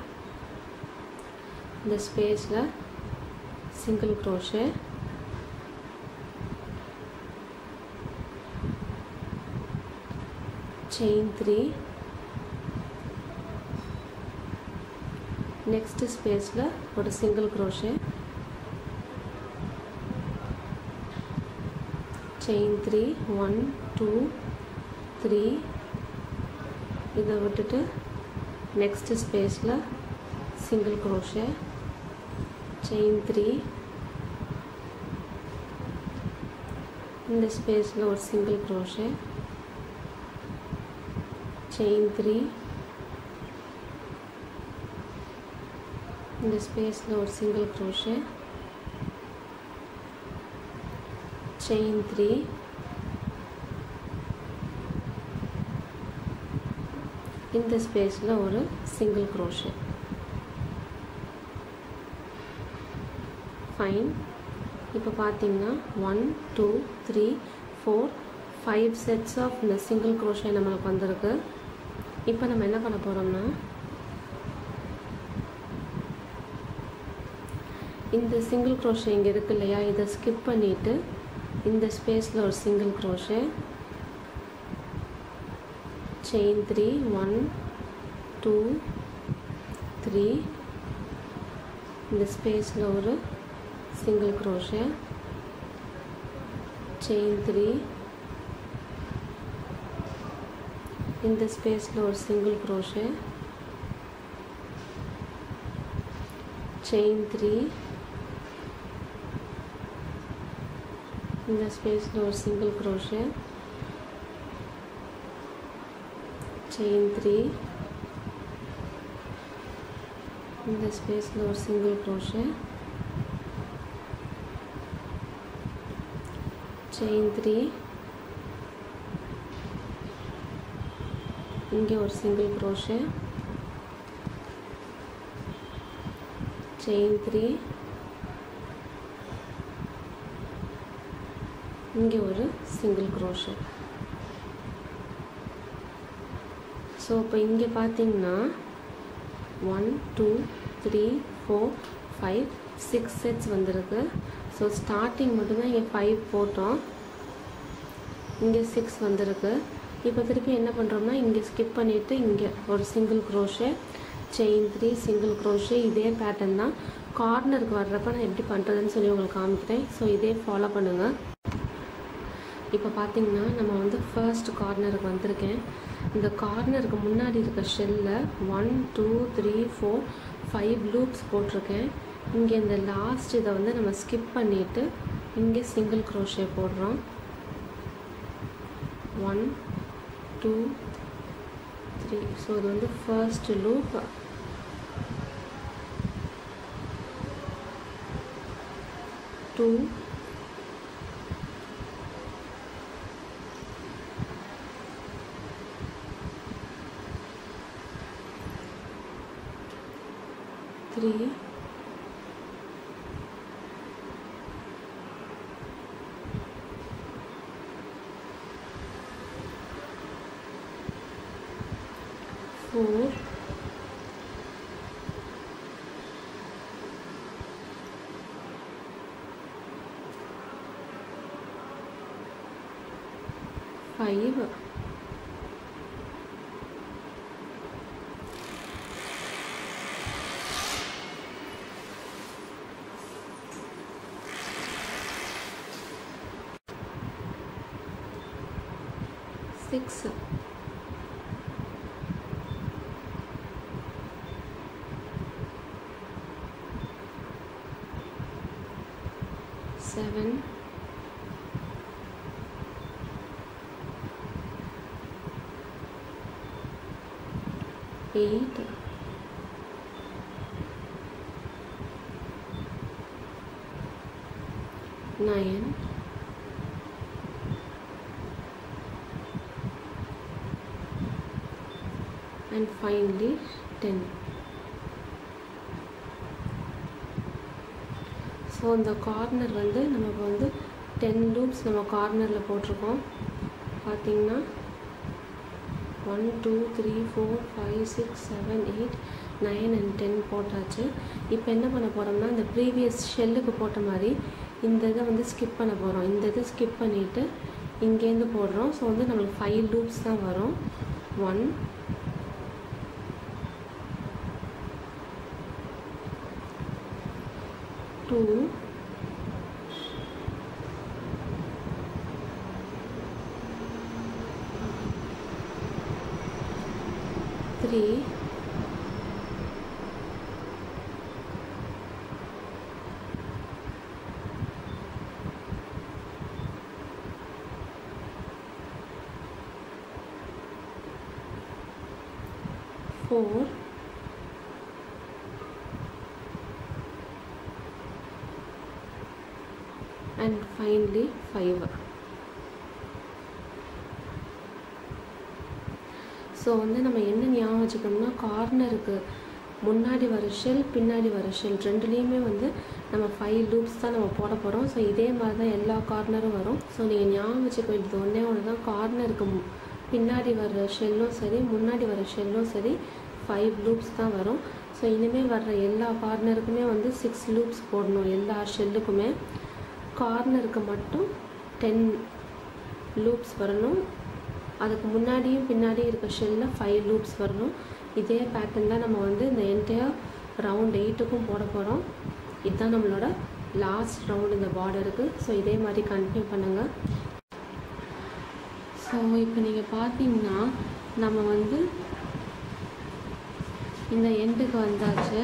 இந்த ஸ்பேஸில் சிங்கிள் crochet, செயின் 3, நெக்ஸ்ட் ஸ்பேஸில் ஒரு சிங்கிள் crochet, செயின் 3, 1 2 3. இதை விட்டுட்டு நெக்ஸ்ட் ஸ்பேஸில் சிங்கிள் crochet, செயின் 3, இந்த ஸ்பேஸில் ஒரு சிங்கிள் crochet, செயின் 3, இந்த ஸ்பேஸில் ஒரு சிங்கிள் crochet, செயின் 3, இந்த ஸ்பேஸில் ஒரு சிங்கிள் crochet. ஃபைன். இப்போ பார்த்தீங்கன்னா 1 2 3 4 5 செட்ஸ் ஆஃப் இந்த சிங்கிள் crochet நம்மளுக்கு வந்திருக்கு. இப்போ நம்ம என்ன பண்ண போகிறோம்னா, இந்த சிங்கிள் crochet இங்கே இருக்கு இல்லையா, இதை ஸ்கிப் பண்ணிவிட்டு இந்த ஸ்பேஸில் ஒரு சிங்கிள் crochet, செயின் 3, 1 2 3, இந்த ஸ்பேஸில் ஒரு சிங்கிள் crochet, செயின் 3, இந்த ஸ்பேஸில் ஒரு சிங்கிள் crochet, செயின் 3, இந்த ஸ்பேஸில் ஒரு சிங்கிள் crochet, செயின் 3, இந்த ஸ்பேஸில் ஒரு சிங்கிள் crochet, செயின் 3, இங்கே ஒரு சிங்கிள் crochet, செயின் 3, இங்கே ஒரு சிங்கிள் crochet. ஸோ இப்போ இங்கே பார்த்தீங்கன்னா 1 2 3 4 5 6 செட்ஸ் வந்திருக்கு. ஸோ ஸ்டார்டிங் மட்டும்தான் இங்கே 5 போட்டோம், இங்கே 6 வந்திருக்கு. இப்போ திருப்பி என்ன பண்ணுறோம்னா, இங்கே ஸ்கிப் பண்ணிவிட்டு இங்கே ஒரு single crochet, chain 3, single crochet. இதே பேட்டர்ன் தான் கார்னருக்கு வர்றப்ப நான் எப்படி பண்ணுறதுன்னு சொல்லி உங்களுக்கு காமிக்கிறேன். ஸோ இதே ஃபாலோ பண்ணுங்கள். இப்போ பார்த்தீங்கன்னா நம்ம வந்து ஃபர்ஸ்ட் கார்னருக்கு வந்திருக்கேன். இந்த கார்னருக்கு முன்னாடி இருக்க ஷெல்லில் 1 2 3 4 5 லூப்ஸ் போட்டிருக்கேன். இங்கே இந்த லாஸ்ட் இதை வந்து நம்ம ஸ்கிப் பண்ணிவிட்டு இங்கே சிங்கிள் crochet போடுறோம். 1 2 3. ஸோ இது வந்து first loop. Two 3 4 5 5 6 7 8 9 and finally 10. So இந்த கார்னர் வந்து நமக்கு வந்து 10 லூப்ஸ் நம்ம கார்னரில் போட்டிருக்கோம். பார்த்திங்கன்னா 1 2 3 4 5 6 7 8 9 and 10 போட்டாச்சு. இப்போ என்ன பண்ண போகிறோம்னா இந்த ப்ரீவியஸ் ஷெல்லுக்கு போட்ட மாதிரி இந்த இதை வந்து ஸ்கிப் பண்ண போகிறோம். இந்த இதை ஸ்கிப் பண்ணிவிட்டு இங்கேருந்து போடுறோம். ஸோ வந்து நம்மளுக்கு 5 லூப்ஸ் தான் வரும். 1 2 3 4 and finally 5. ஸோ வந்து நம்ம என்ன ஞாபகம் வச்சுக்கணும்னா கார்னருக்கு முன்னாடி வர ஷெல் பின்னாடி வர ஷெல் ரெண்டுலேயுமே வந்து நம்ம 5 லூப்ஸ் தான் நம்ம போட போகிறோம். ஸோ இதே மாதிரி தான் எல்லா கார்னரும் வரும். ஸோ நீங்கள் ஞாபகம் வச்சுக்க வேண்டியது ஒன்று தான், கார்னருக்கு பின்னாடி வர ஷெல்லும் சரி முன்னாடி வர ஷெல்லும் சரி 5 லூப்ஸ் தான் வரும். ஸோ இனிமேல் வர்ற எல்லா கார்னருக்குமே வந்து 6 லூப்ஸ் போடணும். எல்லா ஷெல்லுக்குமே கார்னருக்கு மட்டும் 10 லூப்ஸ் வரணும். அதுக்கு முன்னாடியும் பின்னாடி இருக்க ஷெல்லில் 5 லூப்ஸ் வரணும். இதே பேட்டர்ன் தான் நம்ம வந்து இந்த என்டையர் ரவுண்ட் 8க்கும் போட போகிறோம். இதுதான் நம்மளோட லாஸ்ட் ரவுண்ட் இந்த பார்டருக்கு. ஸோ இதே மாதிரி கண்டினியூ பண்ணுங்கள். ஸோ இப்போ நீங்கள் பார்த்தீங்கன்னா நம்ம வந்து இந்த எண்டுக்கு வந்தாச்சு.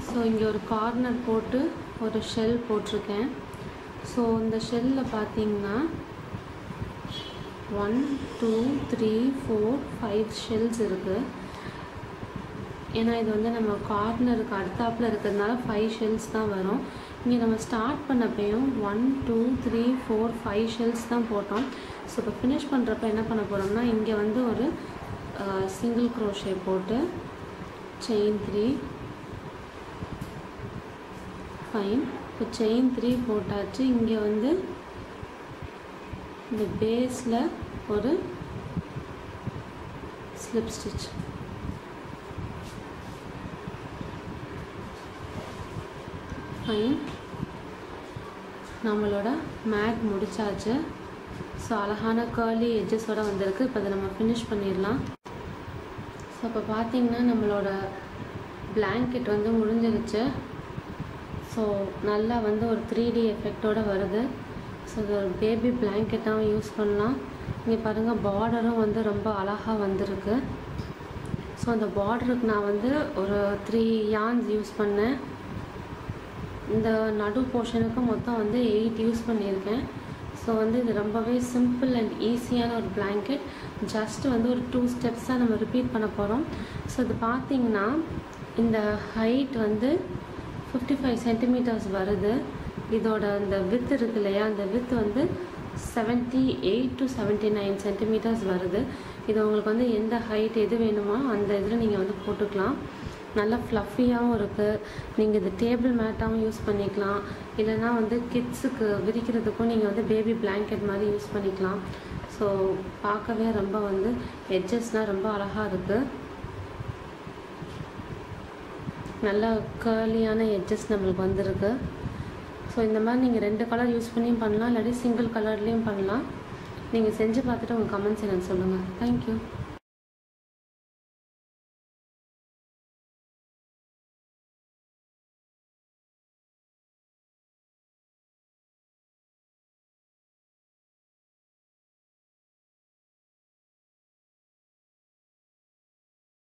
ஸோ இங்கே ஒரு கார்னர் போட்டு ஒரு ஷெல் போட்டிருக்கேன். ஸோ இந்த ஷெல்லில் பார்த்தீங்கன்னா 1 2 3 4 5 ஷெல்ஸ் இருக்குது. ஏன்னா இது வந்து நம்ம கார்னருக்கு அடுத்தாப்பில் இருக்கிறதுனால 5 ஷெல்ஸ் தான் வரும். இங்கே நம்ம ஸ்டார்ட் பண்ணப்பையும் 1 2 3 4 5 ஷெல்ஸ் தான் போட்டோம். ஸோ இப்போ ஃபினிஷ் பண்ணுறப்ப என்ன பண்ண போகிறோம்னா இங்கே வந்து ஒரு சிங்கிள் க்ரோஷே போட்டு செயின் 3 ஃபைன். இப்போ செயின் 3 போட்டாச்சு. இங்கே வந்து இந்த பேஸில் ஒரு ஸ்லிப் ஸ்டிச். ஃபைன். நம்மளோட மேட் முடிச்சாச்சு. ஸோ அழகான கர்லி எட்ஜஸோடு வந்திருக்கு. இப்போ அதை நம்ம ஃபினிஷ் பண்ணிடலாம். ஸோ இப்போ பார்த்திங்கன்னா நம்மளோட பிளாங்கெட் வந்து முடிஞ்சிருச்சு. ஸோ நல்லா வந்து ஒரு 3D எஃபெக்டோடு வருது. ஸோ இது ஒரு பேபி பிளாங்கெட்டாகவும் யூஸ் பண்ணலாம். இங்கே பாருங்கள் பார்டரும் வந்து ரொம்ப அழகாக வந்திருக்கு. ஸோ அந்த பார்டருக்கு நான் வந்து ஒரு 3 yarns யூஸ் பண்ணேன். இந்த நடு போர்ஷனுக்கு மொத்தம் வந்து 8 யூஸ் பண்ணியிருக்கேன். ஸோ வந்து இது ரொம்பவே சிம்பிள் அண்ட் ஈஸியான ஒரு பிளாங்கெட். ஜஸ்ட் வந்து ஒரு 2 steps தான் நம்ம ரிப்பீட் பண்ண போகிறோம். ஸோ இது பார்த்திங்கன்னா இந்த ஹைட் வந்து 55 centimeters வருது. இதோட அந்த வித் இருக்கு இல்லையா, அந்த வித் வந்து 78 to 79 centimeters வருது. இது உங்களுக்கு வந்து எந்த ஹைட் எது வேணுமோ அந்த இதில் நீங்கள் வந்து போட்டுக்கலாம். நல்லா ஃப்ளஃபியாகவும் இருக்குது. நீங்கள் இது டேபிள் மேட்டாகவும் யூஸ் பண்ணிக்கலாம். இல்லைனா வந்து கிட்ஸுக்கு விரிக்கிறதுக்கும் நீங்கள் வந்து பேபி பிளாங்கெட் மாதிரி யூஸ் பண்ணிக்கலாம். ஸோ பார்க்கவே ரொம்ப வந்து எட்ஜஸ்னால் ரொம்ப அழகாக இருக்குது. நல்ல கர்லியான எட்ஜஸ் நம்மளுக்கு வந்திருக்கு. ஸோ இந்த மாதிரி நீங்கள் 2 கலர் யூஸ் பண்ணியும் பண்ணலாம், இல்லாட்டி சிங்கிள் கலர்லேயும் பண்ணலாம். நீங்கள் செஞ்சு பார்த்துட்டு உங்கள் கமெண்ட்ஸ் எனக்கு சொல்லுங்கள். தேங்க்யூ.